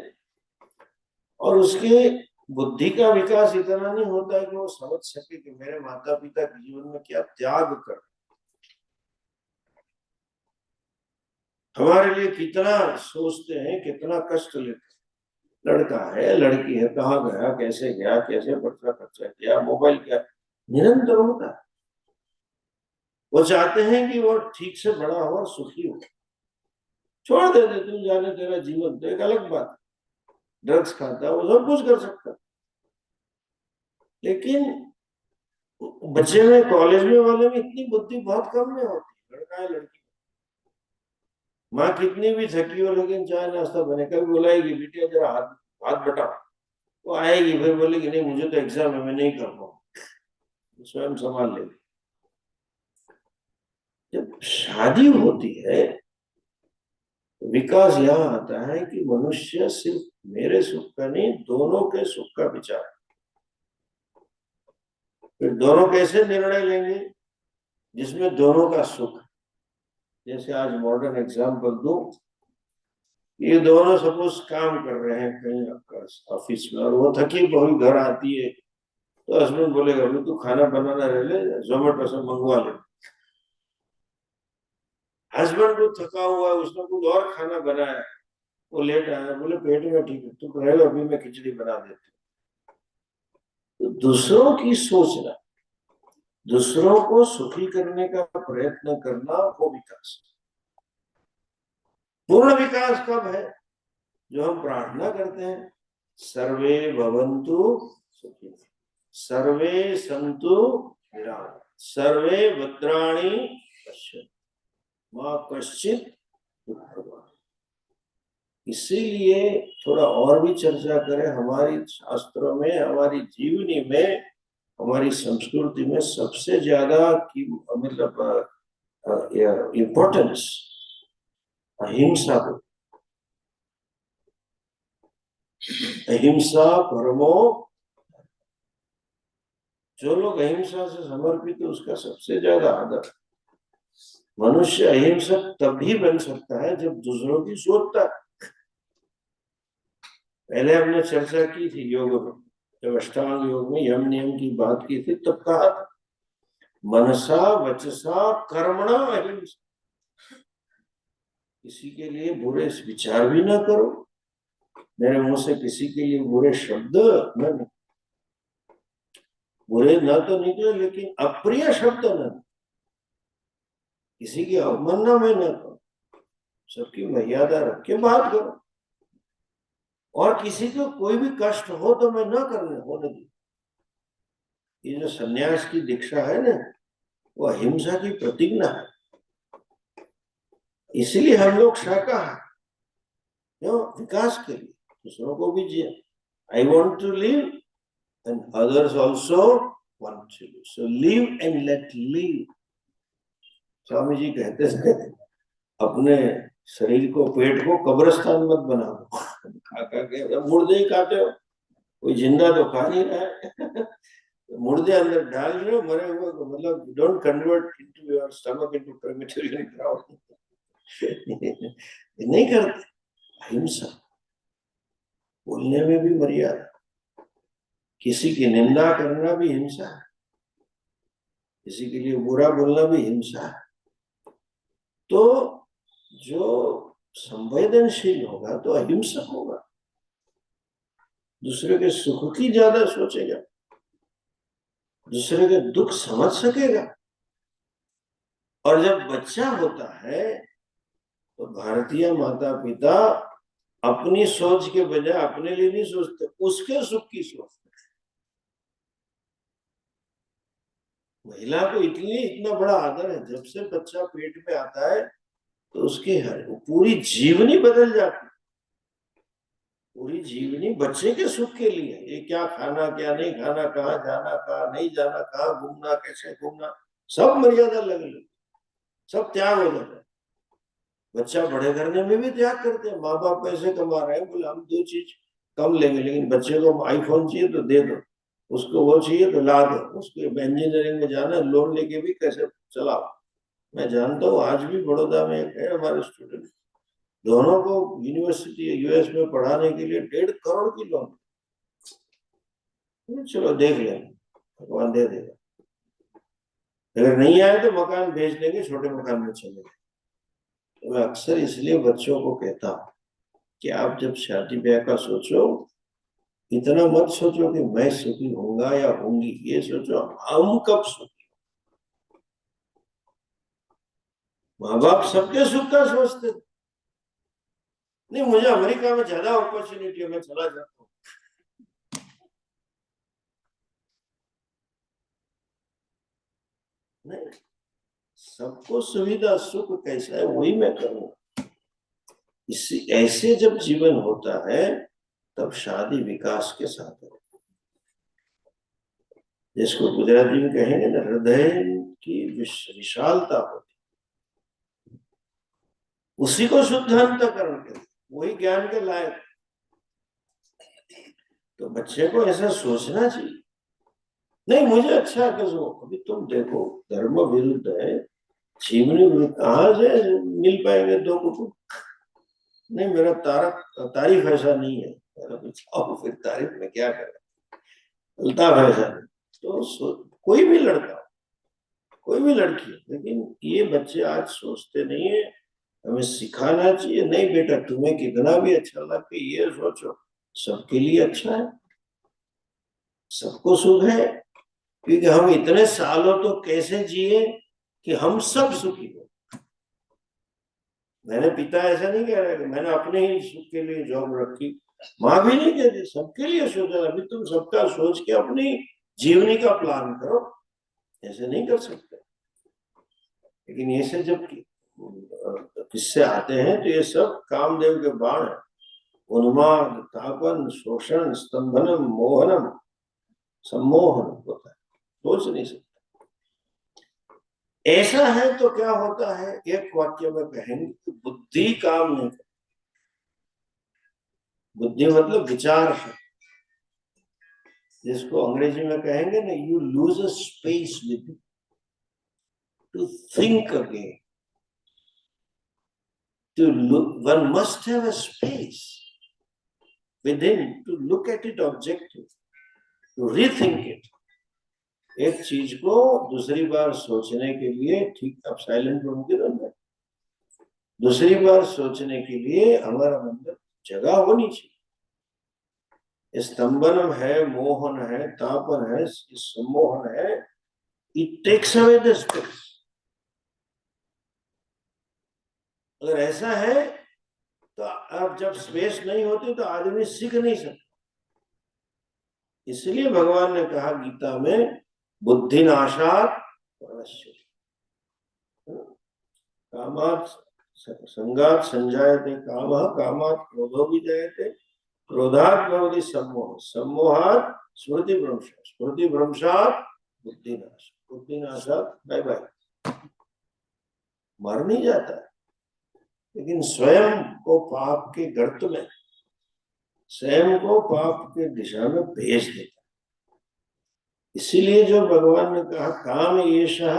और उसके बुद्धि का विकास इतना नहीं होता है कि वो समझ सके कि मेरे माता पिता के जीवन में क्या त्याग कर, हमारे लिए कितना सोचते हैं, कितना कष्ट लेते हैं। लड़का है लड़की है, कहाँ गया, कैसे गया, कैसे पैसा खर्चा किया, मोबाइल क्या, निरंतर होता है। वो चाहते हैं कि वो ठीक से बड़ा हो और सुखी हो। छोड़ देते, तुम जाने तेरा जीवन, तो एक अलग बात। ड्रग्स खाता है, वो सब कुछ कर सकता है, लेकिन बच्चे में, कॉलेज में वाले में इतनी बुद्धि बहुत कम में होती, लड़का है लड़की, माँ कितनी भी थकी हो लेकिन चाय नाश्ता बने, कभी बुलाएगी बेटिया जरा हाथ हाथ बटाओ, वो आएगी, फिर बोलेगी नहीं मुझे तो एग्जाम है, मैं नहीं कर पाऊँ, स्वयं संभाल लेगी। जब शादी होती है, विकास यहाँ आता है कि मनुष्य सिर्फ मेरे सुख का नहीं, दोनों के सुख का विचार। फिर दोनों कैसे निर्णय लेंगे? जिसमें दोनों का सुख, जैसे आज मॉडर्न एग्जाम्पल दूं, ये दोनों सपोज काम कर रहे हैं कहीं ऑफिस में, और वो थकी बहुत घर आती है, तो हस्बैंड बोलेगा तू खाना बनाना रह ले, जोमेटो से मंगवा ले। हस्बैंड को थका हुआ है, उसने कुछ और खाना बनाया, वो लेट आया, बोले पेट में ठीक है, तू रह लो, अभी मैं खिचड़ी बना देती हूँ। तो दूसरों की सोचना, दूसरों को सुखी करने का प्रयत्न करना, वो विकास। पूर्ण विकास कब है? जो हम प्रार्थना करते हैं, सर्वे भवन्तु सुखी, सर्वे सन्तु निरामयाः, सर्वे भद्राणि पश्यन्तु मा कश्चित् दुःखभाग्। इसीलिए थोड़ा और भी चर्चा करें, हमारी शास्त्रों में, हमारी जीवनी में, हमारी संस्कृति में सबसे ज्यादा की मतलब इम्पोर्टेंस अहिंसा को। अहिंसा परमो, जो लोग अहिंसा से समर्पित है उसका सबसे ज्यादा आदर। मनुष्य अहिंसक तभी बन सकता है जब दूसरों की सोचता है। पहले हमने चर्चा की थी योग में, जब अष्टांग योग में यम नियम की बात की थी, तब कहा था मनसा वचसा कर्मणा अहिंसा, किसी के लिए बुरे विचार भी ना करो, मेरे मुंह से किसी के लिए बुरे शब्द न, बुरे न तो निकले लेकिन अप्रिय शब्द न, किसी की अवमानना में न करो, सबकी मर्यादा रख के बात करो, और किसी को कोई भी कष्ट हो तो मैं न करने होने दूं। ये जो सन्यास की दीक्षा है ना, वो अहिंसा की प्रतिज्ञा है। इसलिए हम लोग शाकाहार, क्यों? विकास के लिए, दूसरों को भी जिए। I want to live and others also want to live, so live and let live. Swami ji कहते थे अपने शरीर को, पेट को कब्रिस्तान मत बनाओ, खा खा के मुर्दे ही खाते हो। कोई जिंदा तो खा नहीं रहा है। मुर्दे अंदर डाल रहे हो, मरे हुए को, मतलब don't convert into your stomach into crematorium ground. नहीं करते। अहिंसा, बोलने में भी मर्यादा, किसी की निंदा करना भी हिंसा है, किसी के लिए बुरा बोलना भी हिंसा है। तो जो संवेदनशील होगा तो अहिंसक होगा, दूसरे के सुख की ज्यादा सोचेगा, दूसरे के दुख समझ सकेगा। और जब बच्चा होता है तो भारतीय माता पिता अपनी सोच के बजाय अपने लिए नहीं सोचते, उसके सुख की सोचते। महिला को इतनी इतना बड़ा आदर है, जब से बच्चा पेट में आता है तो उसकी पूरी जीवनी बदल जाती है। पूरी जीवनी बच्चे के सुख के लिए, ये क्या खाना क्या नहीं खाना, कहाँ जाना कहाँ नहीं जाना, कहाँ घूमना कैसे घूमना, सब मर्यादा लग, सब त्याग हो जाता है। बच्चा बड़े करने में भी त्याग करते हैं। माँ बाप पैसे कमा रहे हैं, बोले हम दो चीज कम लेंगे, लेकिन बच्चे को आईफोन चाहिए तो दे दो, उसको वो चाहिए तो ला दो, उसको इंजीनियरिंग में जाना, लोन लेके भी कैसे चलाओ। मैं जानता हूँ आज भी बड़ौदा में एक है हमारे स्टूडेंट, दोनों को यूनिवर्सिटी यूएस में पढ़ाने के लिए 1.5 करोड़ की लोन। चलो देख लेंगे, भगवान दे देगा, अगर नहीं आए तो मकान बेच देंगे, छोटे मकान में चले। तो मैं अक्सर इसलिए बच्चों को कहता हूँ कि आप जब शादी ब्याह का सोचो, इतना मत सोचो कि मैं सुखी होऊंगा या होंगी, ये सोचो हम कब सुखी। माँ बाप सबके सुख का सोचते, नहीं मुझे अमेरिका में ज्यादा अपॉर्चुनिटी है, मैं चला जाता हूँ। नहीं, सबको सुविधा सुख कैसा है वही मैं करूंगा। इसी ऐसे जब जीवन होता है तब शादी विकास के साथ है, जिसको गुजराती में कहेंगे ना, हृदय की विशालता होती, उसी को शुद्ध अंतःकरण कहते, वही ज्ञान के लायक। तो बच्चे को ऐसा सोचना चाहिए, नहीं मुझे अच्छा है कसो, अभी तुम देखो धर्म विरुद्ध है, जीवनी विरुद्ध, कहाँ से मिल पाएंगे दो कुटुंब। नहीं मेरा तारीफ ऐसा नहीं है, फिर तारीफ में क्या करें, अल्ताफ ऐसा नहीं। तो कोई भी लड़का, कोई भी लड़की, लेकिन ये बच्चे आज सोचते नहीं है। हमें सिखाना चाहिए, नहीं बेटा तुम्हें कितना भी अच्छा लगे ये सोचो सबके लिए अच्छा है, सबको सुख है। क्योंकि हम इतने सालों तो कैसे जिए कि हम सब सुखी हो। मैंने पिता ऐसा नहीं कह रहा कि मैंने अपने ही सुख के लिए जॉब रखी, माँ भी नहीं कहती सबके लिए सोचा। अभी तुम सबका सोच के अपनी जीवनी का प्लान करो, ऐसे नहीं कर सकते। लेकिन ऐसे जब किससे आते हैं तो ये सब कामदेव के बाण है, उन्माद तापन शोषण स्तंभनम मोहनम सम्मोहन होता है, सोच नहीं सकते। ऐसा है तो क्या होता है, एक वाक्य में कहेंगे कि बुद्धि काम नहीं करती। बुद्धि मतलब विचार शक्ति, जिसको अंग्रेजी में कहेंगे ना, you lose a space with two think again, to look, one must have a space within to look at it objectively, to rethink it। एक चीज को दूसरी बार सोचने के लिए, ठीक आप साइलेंट रूम के अंदर दूसरी बार सोचने के लिए हमारा अंदर जगह होनी चाहिए। स्तंभन है, मोहन है, तापन है, सम्मोहन है, it takes away the space. अगर ऐसा है तो अब जब स्पेस नहीं होती तो आदमी सीख नहीं सकता। इसलिए भगवान ने कहा गीता में, बुद्धि नाशात कामात संगात संजायते कामः, कामात क्रोधो विजायते, क्रोधात भवति सम्मोह, सम्मोहात स्मृति भ्रंश, स्मृति भ्रंशात बुद्धि नाश, बुद्धि नाशात बाय बाय। मर नहीं जाता है, लेकिन स्वयं को पाप के गर्त में स्वयं को पाप के दिशा में भेज देता। इसीलिए जो भगवान ने कहा काम एषः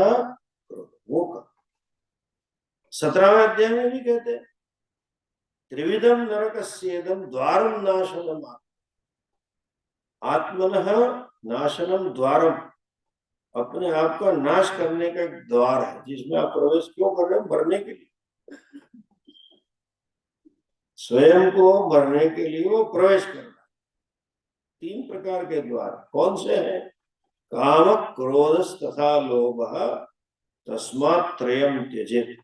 वो का 17वें अध्याय में भी कहते हैं त्रिविधम नरकस्येदम द्वारम नाशनम आत्मनः नाशनम द्वारम, अपने आप का नाश करने का एक द्वार है जिसमें आप प्रवेश क्यों कर रहे हैं? मरने के लिए, स्वयं को मरने के लिए वो प्रवेश कर रहा है। 3 प्रकार के द्वार कौन से हैं? काम क्रोध तथा लोभ तस्मात् त्रयम् त्यजेत्।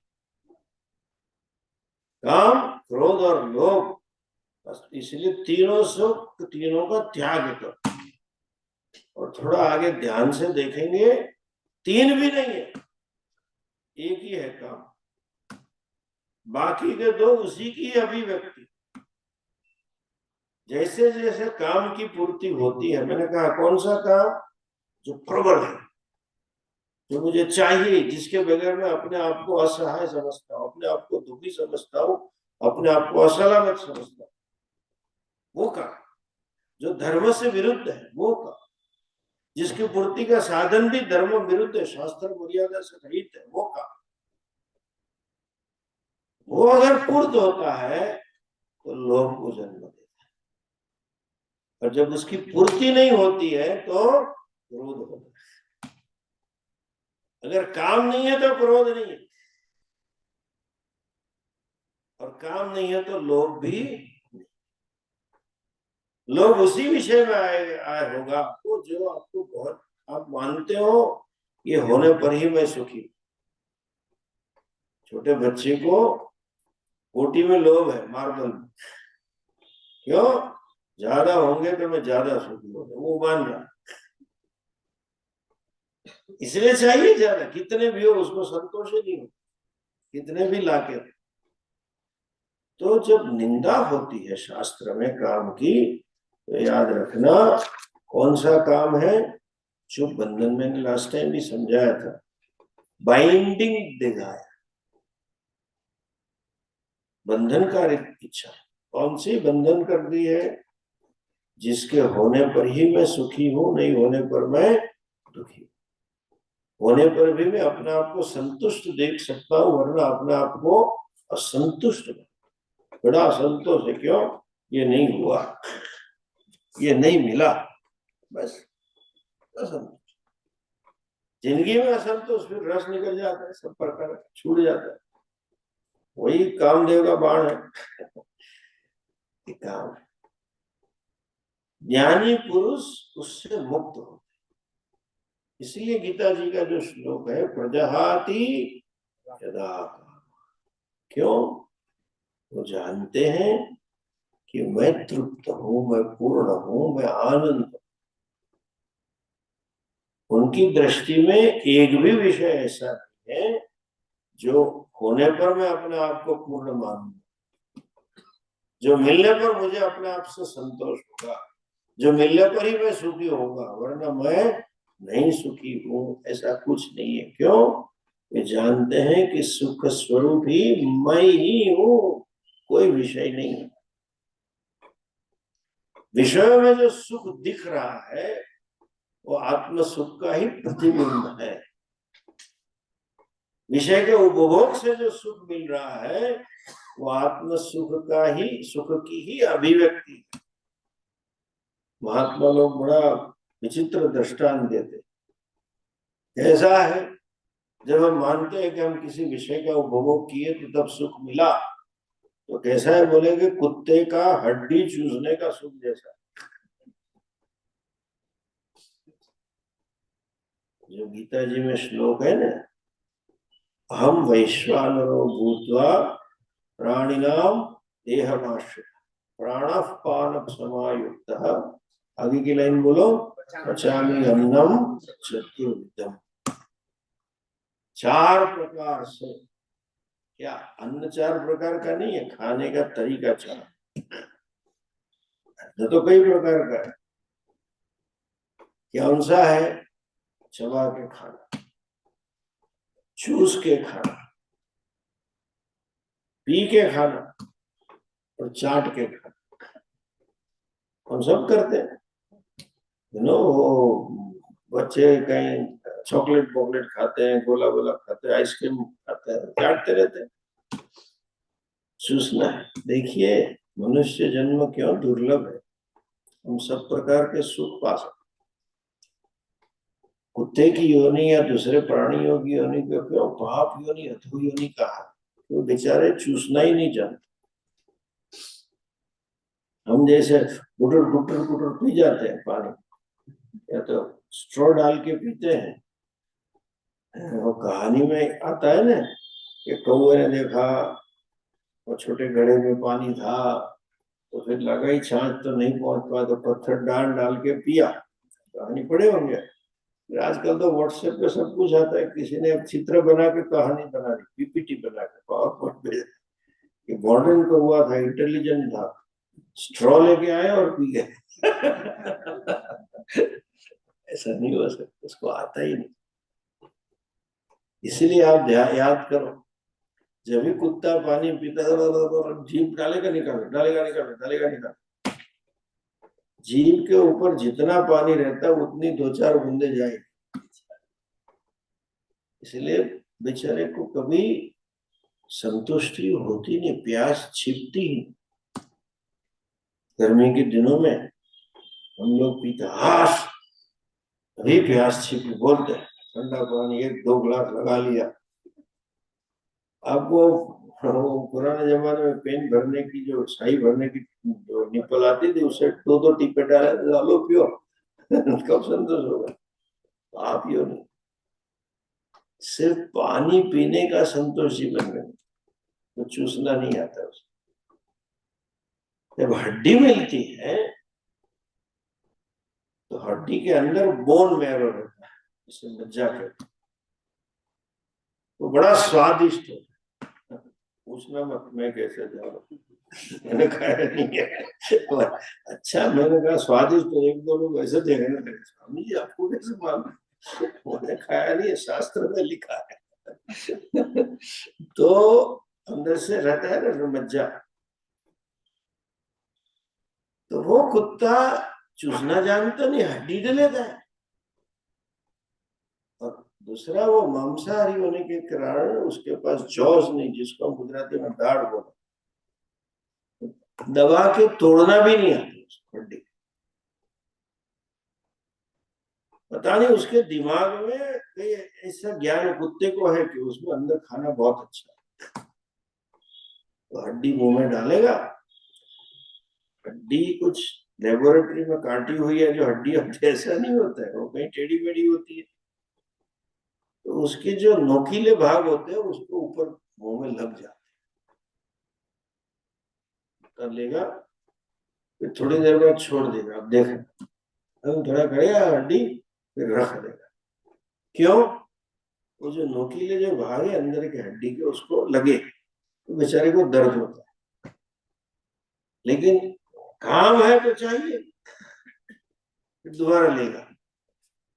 काम क्रोध और लोभ, इसलिए तीनों का त्याग कर। और थोड़ा आगे ध्यान से देखेंगे 3 भी नहीं है, एक ही है काम, बाकी के 2 उसी की अभिव्यक्ति। जैसे जैसे काम की पूर्ति होती है, मैंने कहा कौन सा काम? जो प्रबल है, जो मुझे चाहिए, जिसके बगैर मैं अपने आप को असहाय समझता हूँ, अपने आप को दुखी समझता हूँ, अपने आप को असलामत समझता हूँ, वो काम। जो धर्म से विरुद्ध है वो काम, जिसकी पूर्ति का साधन भी धर्म विरुद्ध है, शास्त्र मर्यादा से रहित है, वो काम। वो अगर पूर्ण होता है तो लोभ को जन्म देता है, और जब उसकी पूर्ति नहीं होती है तो क्रोध होता है। अगर काम नहीं है तो क्रोध नहीं है, और काम नहीं है तो लोभ भी। लोभ उसी विषय में आए होगा वो जो आपको बहुत आप मानते हो ये होने पर ही मैं सुखी। छोटे बच्चे को कोटी में लोभ है, मार्बल में, क्यों? ज्यादा होंगे तो मैं ज्यादा सुखी होगा, वो मान रहा, इसलिए चाहिए ज्यादा, कितने भी हो उसको संतोष ही नहीं हो, कितने भी लाके। तो जब निंदा होती है शास्त्र में काम की, तो याद रखना कौन सा काम है? जो बंधन, मैंने लास्ट टाइम भी समझाया था, बाइंडिंग डिजायर, बंधनकारी इच्छा। कौन सी बंधन कर दी है? जिसके होने पर ही मैं सुखी हूं, नहीं होने पर मैं दुखी हूं। होने पर भी मैं अपने आप को संतुष्ट देख सकता हूं, वरना अपने आप को असंतुष्ट, बड़ा असंतोष है। क्यों? ये नहीं हुआ, ये नहीं मिला, बस असंतोष। जिंदगी में असंतोष, फिर रस निकल जाता है, सब प्रकार छूट जाता है। वही कामदेव का बाण है। काम, ज्ञानी पुरुष उससे मुक्त हो। इसलिए गीता जी का जो श्लोक है प्रजहाति यदा, क्यों? वो जानते हैं कि मैं तृप्त हूं, मैं पूर्ण हूं, मैं आनंद हूं। उनकी दृष्टि में एक भी विषय ऐसा नहीं है जो होने पर मैं अपने आप को पूर्ण मानूं, जो मिलने पर मुझे अपने आप से संतोष होगा, जो मिलने पर ही मैं सुखी होगा, वरना मैं नहीं सुखी हूं, ऐसा कुछ नहीं है। क्यों? वे जानते हैं कि सुख स्वरूप ही मैं ही हूं, कोई विषय नहीं है। विषय में जो सुख दिख रहा है वो आत्म सुख का ही प्रतिबिंब है। विषय के उपभोग से जो सुख मिल रहा है वो आत्म सुख का ही, सुख की ही अभिव्यक्ति। महात्मा लोग बड़ा विचित्र दृष्टांत देते। कैसा है? जब हम मानते हैं कि हम किसी विषय का उपभोग किए तो तब सुख मिला, तो कैसा है? बोलेंगे कुत्ते का हड्डी चूसने का सुख जैसा। जो गीता जी में श्लोक है ना, हम वैश्वानरो भूत्वा प्राणिनाम देहमाश्रित प्राणः पान समायुक्त, आगे की लाइन बोलो, पचामी अन्नम चतुर्विधम। 4 प्रकार से, क्या अन्न 4 प्रकार का नहीं है, खाने का तरीका 4, अन्न तो कई प्रकार का है। कौन सा है? चबा के खाना, चूस के खाना, पी के खाना और चाट के खाना। हम सब करते हैं, वो बच्चे कहीं चॉकलेट पॉकलेट खाते हैं, गोला गोला खाते हैं, आइसक्रीम खाते हैं, चाटते रहते हैं, चूसना है। देखिए मनुष्य जन्म क्यों दुर्लभ है, हम सब प्रकार के सुख पा सकते। कुत्ते की योनि या दूसरे प्राणियों की योनि को क्यों पाप योनि अधो योनि कहा, तो बेचारे चूसना ही नहीं जानते। हम जैसे गुटर गुटर गुटर पी जाते हैं पानी, या तो स्ट्रॉ डाल के पीते हैं। वो कहानी में आता है ना कि कौवे ने देखा वो छोटे घड़े में पानी था, तो फिर लगा ही छाछ तो नहीं पहुंच पाया, तो पत्थर डाल डाल के पिया। कहानी पढ़े होंगे। फिर आजकल तो व्हाट्सएप पे सब कुछ आता है, किसी ने एक चित्र बना के कहानी बना दी, पीपीटी बना के पावर पॉइंट पे। ये मॉडर्न को हुआ था, इंटेलिजेंट था, स्ट्रॉ लेके आए और पी गए। ऐसा नहीं हो सकता, उसको आता ही नहीं। इसलिए आप याद करो, जब भी कुत्ता पानी पीता है जीभ डालेगा निकाले, डालेगा निकाले, डालेगा निकाले, जीभ के ऊपर जितना पानी रहता है उतनी दो चार बूंदे जाएगी। इसलिए बेचारे को कभी संतुष्टि होती नहीं, प्यास छिपती ही। गर्मी के दिनों में हम लोग पीते हाश, अभी प्यास छिपी, बोलते हैं ठंडा पानी एक दो गिलास लगा लिया। आपको पुराने जमाने में पेन भरने की जो स्याही भरने की जो निपल आती थी, उससे दो दो टीपे डालो पियो। कब संतोष होगा? आप पियो नहीं, सिर्फ पानी पीने का संतोष जीवन में, तो चूसना नहीं आता उसको। जब हड्डी मिलती है तो हड्डी के अंदर बोन मैरो रहता है, जिसे मज्जा कहते हैं, वो बड़ा स्वादिष्ट होता है। पूछना मत मैं कैसे जाऊँ, मैंने खाया नहीं है। अच्छा, मैंने कहा स्वादिष्ट, तो एक दो लोग ऐसे थे ना, स्वामी जी आपको कैसे मालूम? मैंने खाया नहीं है, शास्त्र में लिखा है। तो अंदर से रहता है ना मज्जा, तो वो कुत्ता चूसना जानता नहीं, हड्डी ले लेता है। और दूसरा, वो मांसाहारी होने के कारण उसके पास जॉज नहीं, जिसको हम गुजराती में दाढ़ बोलते, दबा के तोड़ना भी नहीं आती उसको हड्डी। पता नहीं उसके दिमाग में ऐसा ज्ञान कुत्ते को है कि उसमें अंदर खाना बहुत अच्छा है, तो हड्डी मुंह में डालेगा। हड्डी कुछ लेबोरेटरी में काटी हुई है जो हड्डी होती है, ऐसा नहीं होता है, वो कहीं टेढ़ी मेढ़ी होती है, तो उसके जो नोकीले भाग होते हैं उसको ऊपर मुंह में लग जाते, कर लेगा, फिर थोड़ी देर बाद छोड़ देगा। अब देख, अब थोड़ा करेगा हड्डी, फिर रख देगा। क्यों? वो जो नोकीले जो भाग है अंदर के हड्डी के, उसको लगे तो बेचारे को दर्द होता है, लेकिन काम है तो चाहिए, फिर दोबारा लेगा।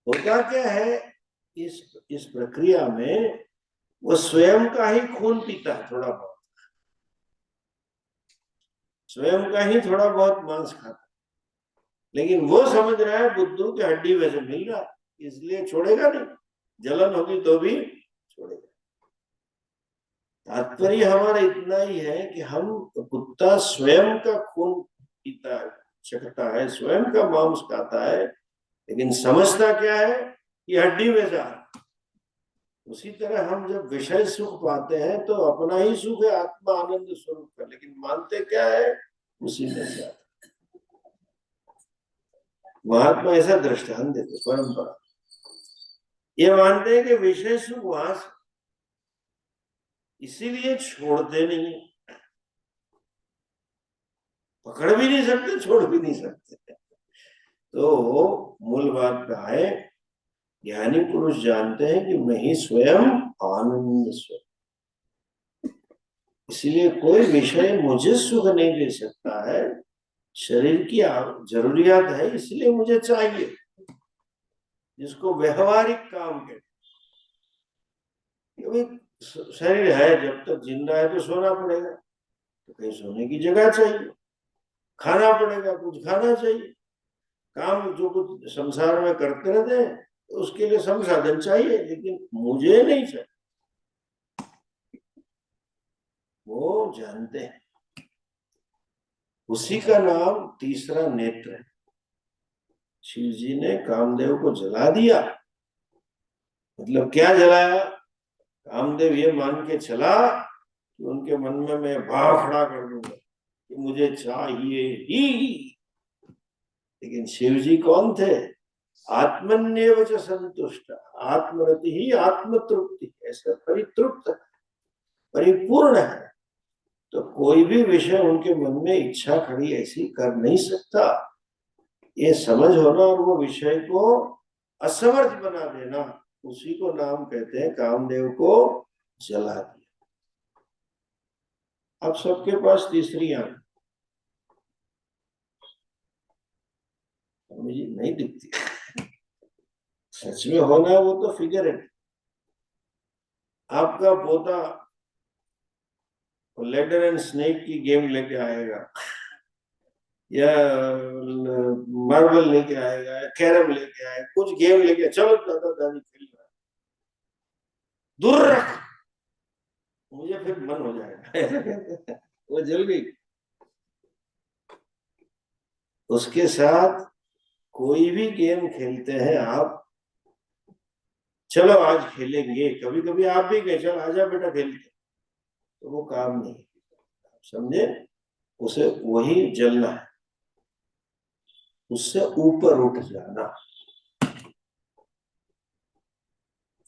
होता क्या है, इस प्रक्रिया में वो स्वयं का ही खून पीता है, थोड़ा बहुत स्वयं का ही थोड़ा बहुत मांस खाता है, लेकिन वो समझ रहा है बुद्धू की हड्डी वैसे मिल रहा है, इसलिए छोड़ेगा नहीं, जलन होगी तो भी छोड़ेगा। तात्पर्य हमारा इतना ही है कि हम, कुत्ता स्वयं का खून पीता है, चखता है, स्वयं का मांस खाता है, लेकिन समझता क्या है कि हड्डी में जा। उसी तरह हम जब विषय सुख पाते हैं तो अपना ही सुख है, आत्मा आनंद स्वरूप का, लेकिन मानते क्या है, उसी में जाते। महात्मा ऐसा दृष्टांत देते, परंपरा ये मानते हैं कि विषय सुख वहां से, इसीलिए छोड़ते नहीं, पकड़ भी नहीं सकते, छोड़ भी नहीं सकते। तो मूल बात क्या है, ज्ञानी पुरुष जानते हैं कि मैं ही स्वयं आनंद स्वरूप, इसलिए कोई विषय मुझे सुख नहीं दे सकता है, शरीर की जरूरियात है इसलिए मुझे चाहिए, जिसको व्यवहारिक काम कहते हैं। शरीर है, जब तक जिंदा है तो सोना पड़ेगा, तो कहीं सोने की जगह चाहिए, खाना पड़ेगा, कुछ खाना चाहिए, काम जो कुछ संसार में करते रहते हैं तो उसके लिए संसाधन चाहिए, लेकिन मुझे नहीं चाहिए। वो जानते हैं। उसी का नाम तीसरा नेत्र है। शिव जी ने कामदेव को जला दिया, मतलब क्या जलाया? कामदेव ये मान के चला कि उनके मन में मैं भाव खड़ा कर दूंगा कि मुझे चाहिए ही। लेकिन शिव जी कौन थे? आत्मन्येव च संतुष्ट, आत्मरति ही आत्मतृप्ति, ऐसा परितृप्त, परिपूर्ण है। तो कोई भी विषय उनके मन में इच्छा खड़ी ऐसी कर नहीं सकता। ये समझ होना और वो विषय को असमर्थ बना देना, उसी को नाम कहते हैं कामदेव को जला दिया। अब सबके पास तीसरी आंख मुझे नहीं दिखती। सच में होना वो तो फिगर है। आपका पोता लेडर एंड स्नेक की गेम लेके आएगा, या मार्बल लेके आएगा, या कैरम लेके आएगा, कुछ गेम लेके, चलो दादा दादी खेल रहा है, दूर रख, मुझे फिर मन हो जाएगा। वो जल गई। उसके साथ कोई भी गेम खेलते हैं आप, चलो आज खेलेंगे, कभी कभी आप भी कहे चल आजा बेटा खेलते, तो वो काम नहीं, समझे? उसे वही जलना है, उससे ऊपर उठ जाना।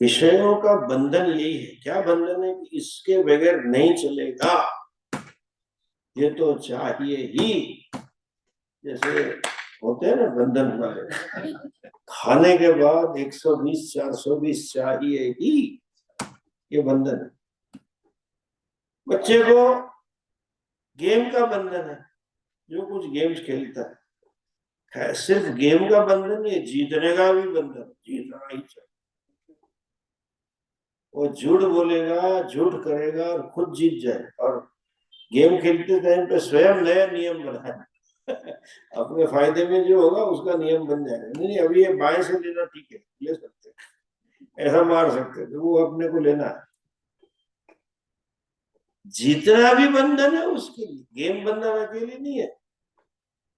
विषयों का बंधन यही है। क्या बंधन है? कि इसके बगैर नहीं चलेगा, ये तो चाहिए ही। जैसे होते हैं ना बंधन वाले, खाने के बाद 120 420 चाहिए ही, ये बंधन है। बच्चे को गेम का बंधन है, जो कुछ गेम्स खेलता है सिर्फ गेम का बंधन, ये जीतने का भी बंधन, जीतना ही चाहिए। वो झूठ बोलेगा, झूठ करेगा और खुद जीत जाए, और गेम खेलते टाइम पे स्वयं नया नियम बनाए। अपने फायदे में जो होगा उसका नियम बन जाएगा। नहीं अभी ये बाएं से लेना ठीक है, ले सकते हैं, ऐसा मार सकते हैं, तो वो अपने को लेना है। जीतना भी बंधन है उसके लिए, गेम बंधन अकेले नहीं है,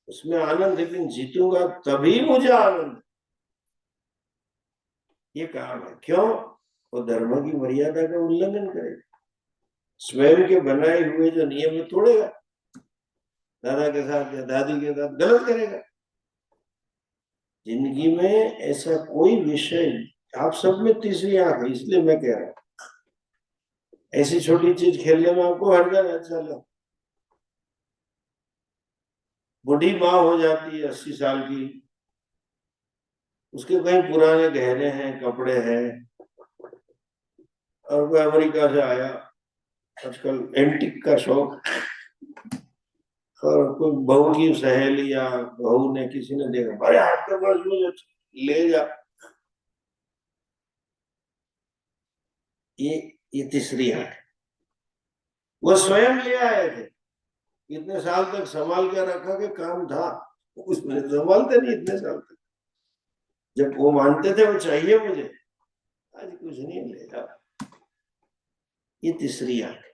उसमें आनंद, लेकिन जीतूंगा तभी मुझे आनंद, ये काम है। क्यों? वो धर्म की मर्यादा का उल्लंघन करेगा, स्वयं के बनाए हुए जो नियम है तोड़ेगा, दादा के साथ या दादी के साथ गलत करेगा। जिंदगी में ऐसा कोई विषय, आप सब में तीसरी आंख है, इसलिए मैं कह रहा हूं, ऐसी छोटी चीज खेलने में आपको हर जगह चलो, बूढ़ी माँ हो जाती है 80 साल की, उसके कहीं पुराने गहने हैं, कपड़े हैं, और कोई अमेरिका से आया, आजकल एंटिक का शौक, और कोई बहू की सहेली या बहू ने, किसी ने देखा, अरे आपके पास मुझे ले जा, ये ये तीसरी आंख। वो स्वयं ले आए थे, इतने साल तक संभाल के रखा के काम था, उसमें संभालते नहीं इतने साल तक, जब वो मानते थे वो चाहिए मुझे, आज कुछ नहीं, ले जा। ये तीसरी आंख है।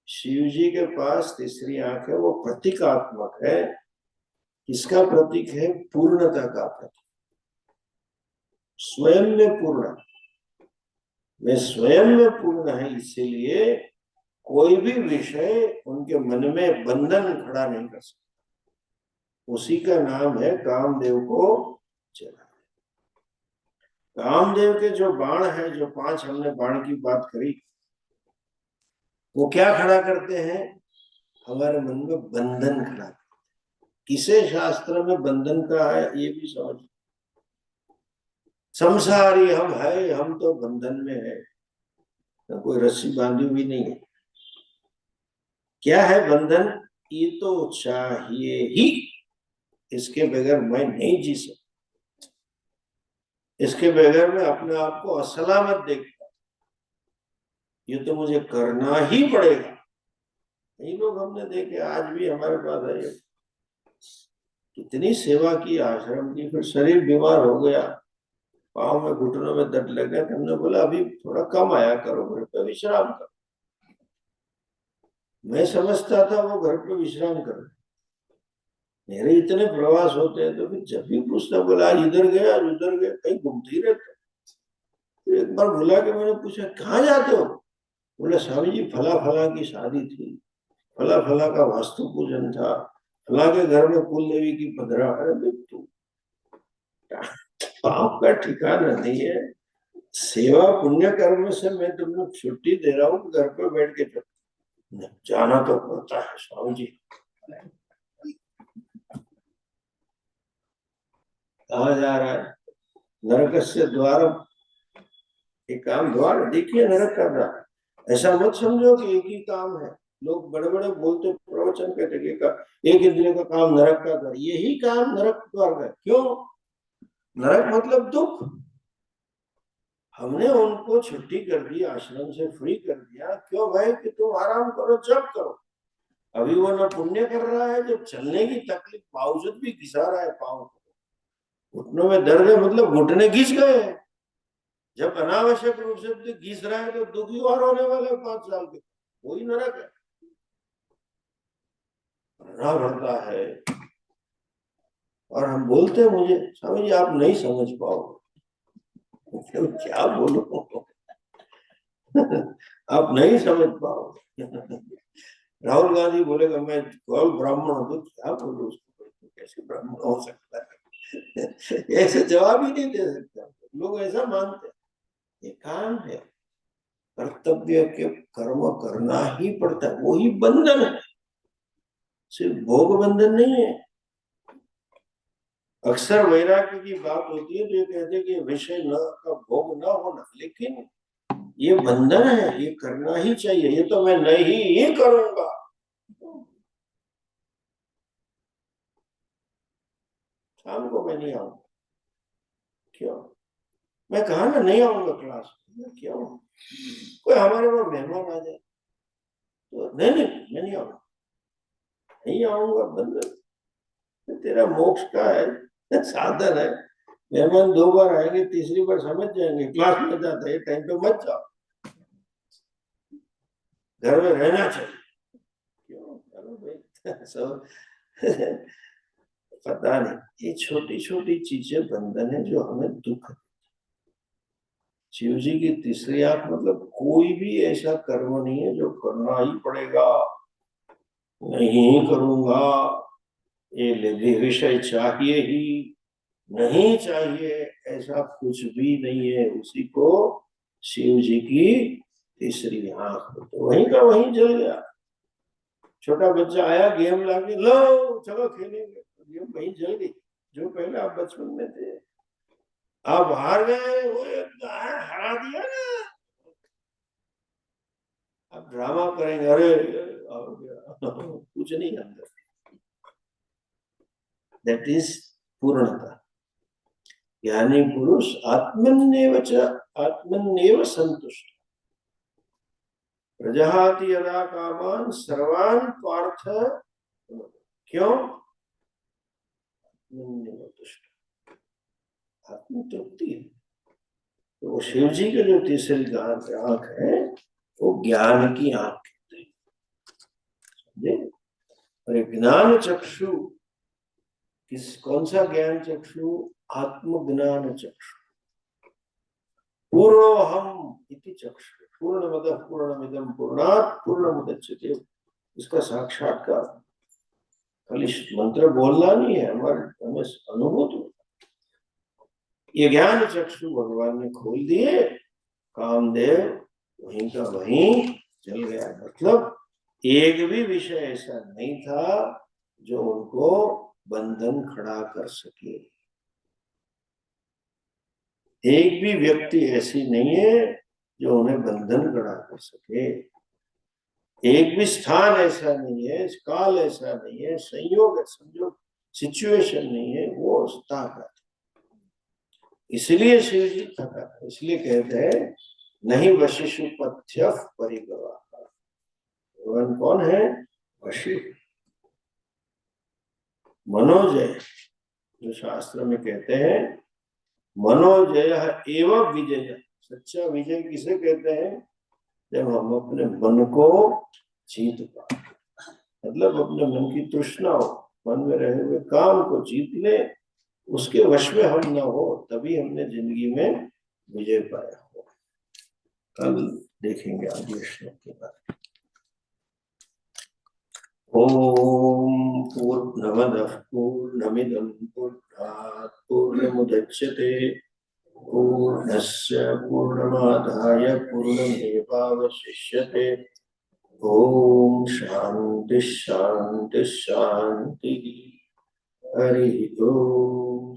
शिव जी के पास तीसरी आंख है, वो प्रतीकात्मक है। किसका प्रतीक है? पूर्णता का प्रतीक। स्वयं में पूर्ण, वे स्वयं में पूर्ण है, इसीलिए कोई भी विषय उनके मन में बंधन खड़ा नहीं कर सकता। उसी का नाम है कामदेव को जला। कामदेव के जो बाण है, जो 5 हमने बाण की बात करी, वो क्या खड़ा करते हैं? हमारे मन में बंधन खड़ा। किसे शास्त्र में बंधन का है ये भी समझ, संसारी हम है, हम तो बंधन में है, तो कोई रस्सी बांधी हुई नहीं है। क्या है बंधन? ये तो चाहिए ही, इसके बगैर मैं नहीं जी सकता, इसके बगैर मैं अपने आप को असलामत देखता, ये तो मुझे करना ही पड़ेगा। कई लोग हमने देखे, आज भी हमारे पास है, कितनी सेवा की आश्रम की, फिर शरीर बीमार हो गया, पाँव में घुटनों में दर्द लग गया, तो हमने बोला अभी थोड़ा कम आया करो, घर पे विश्राम करो। मैं समझता था वो घर पे विश्राम कर, मेरे इतने प्रवास होते हैं, तो फिर जब भी पूछता, बोला आज इधर गया, आज उधर गया, कहीं घूमते ही रहते। तो एक बार बुला के मैंने पूछा कहाँ जाते हो? बोले स्वामी जी फला फला की शादी थी, फला फला का वास्तु पूजन था, फला के घर में कुल देवी की पधरा। अरे तू पाप का ठिकाना नहीं है, सेवा पुण्य कर्म से मैं तुम्हें छुट्टी दे रहा हूँ, घर पे बैठ के जाना तो पड़ता है स्वामी जी। कहा जा रहा है? नरक से द्वार, एक काम द्वार देखिए नरक का द्वार। ऐसा मत समझो कि एक ही काम है, लोग बड़े बड़े बोलते प्रवचन कहते का एक इंद्रिय का काम नरक का द्वार, यही काम नरक द्वार का। क्यों? नरक मतलब दुख। हमने उनको छुट्टी कर दी, आश्रम से फ्री कर दिया, क्यों भाई? कि तुम आराम करो, जब करो। अभी वो ना पुण्य कर रहा है, जब चलने की तकलीफ बावजूद भी घिसा रहा है पाँव को, घुटनों में दर्द है, मतलब घुटने घिस गए। जब अनावश्यक रूप से घिस रहा है तो दुखी और होने वाले 5 साल के, वही नरक है, करना पड़ता है। और हम बोलते हैं मुझे स्वामी जी आप नहीं समझ पाओगे, क्या बोलो आप नहीं समझ पाओगे। राहुल गांधी बोलेगा मैं कौन ब्राह्मण हूं, तो क्या बोलो उसको, कैसे ब्राह्मण हो सकता है? ऐसे जवाब ही नहीं दे सकता, लोग ऐसा मानते हैं। ये काम है, कर्तव्य के कर्म करना ही पड़ता है, वही बंधन है, सिर्फ भोग बंधन नहीं है। अक्सर वैराग्य की बात होती है तो ये कहते हैं कि विषय न का भोग न होना, लेकिन ये बंधन है, ये करना ही चाहिए, ये तो मैं नहीं ही करूंगा। शाम को मैं नहीं आऊंगा, क्यों? मैं कहा ना नहीं आऊंगा क्लास में, क्यों? कोई हमारे पास मेहमान आ जाए तो नहीं नहीं मैं नहीं आऊंगा, नहीं आऊंगा, बंधन। तेरा मोक्ष का है, साधन है। मेहमान 2 बार आएंगे, तीसरी बार समझ जाएंगे क्लास में जाता है, टाइम पे मत जाओ, घर में रहना चाहिए। क्यों? चलो भाई सब पता नहीं, ये छोटी छोटी चीजें बंधन है जो हमें दुख। शिव जी की तीसरी आंख मतलब कोई भी ऐसा कर्म नहीं है जो करना ही पड़ेगा, नहीं करूंगा, ये विषय चाहिए ही नहीं चाहिए, ऐसा कुछ भी नहीं है। उसी को शिव जी की तीसरी आंख, तो वहीं का वहीं जल गया। छोटा बच्चा आया गेम लाके, लो चलो खेलेंगे, गेम वहीं जल गई, जो पहले आप बचपन में थे। आप हार गए, वो हरा दिया ना, अब ड्रामा करेंगे, अरे कुछ नहीं अंदर। दैट इज पूर्णता। ज्ञानी पुरुष आत्मन्नेव संतुष्ट, प्रजहाति यदा कामान सर्वान पार्थ। क्यों? आत्म तृप्ति है। तो वो शिव जी के जो तीसरी आंख है वो ज्ञान की आंख कहते हैं। और ज्ञान चक्षु कौन सा ज्ञान चक्षु? आत्मज्ञान चक्षु। पूर्णोहम इति चक्षु, पूर्णमदः पूर्णमिदं पूर्णात् पूर्णमुदच्यते, इसका साक्षात्कार। खाली मंत्र बोलना नहीं है, हमें अनुभूत हो। ये ज्ञान चक्षु भगवान ने खोल दिए, कामदेव वहीं का वहीं चल गया। मतलब एक भी विषय ऐसा नहीं था जो उनको बंधन खड़ा कर सके, एक भी व्यक्ति ऐसी नहीं है जो उन्हें बंधन खड़ा कर सके, एक भी स्थान ऐसा नहीं है, काल ऐसा नहीं है, संयोग संयोग सिचुएशन नहीं है, वो ताकत। इसलिए शिव जी थका, इसलिए कहते हैं नहीं वशिष्ठ पथ्य परिगवा, भगवान कौन है? वशी। मनोजय, जो शास्त्र में कहते हैं मनोजय एवं विजय। सच्चा विजय किसे कहते हैं? जब हम अपने मन को जीत पाए, मतलब अपने मन की तृष्णा हो, मन में रहे हुए काम को जीत ले, उसके वश में हम न हो, तभी हमने जिंदगी में विजय पाया हो। कल देखेंगे आगे श्लोक के बाद। ओम पूर्णमदः पूर्णमिदं पूर्णात् पूर्णमुदच्यते पूर्णस्य पूर्णमादाय पूर्णमेवावशिष्यते। ओम शांति शांति शांति। हरि ओम।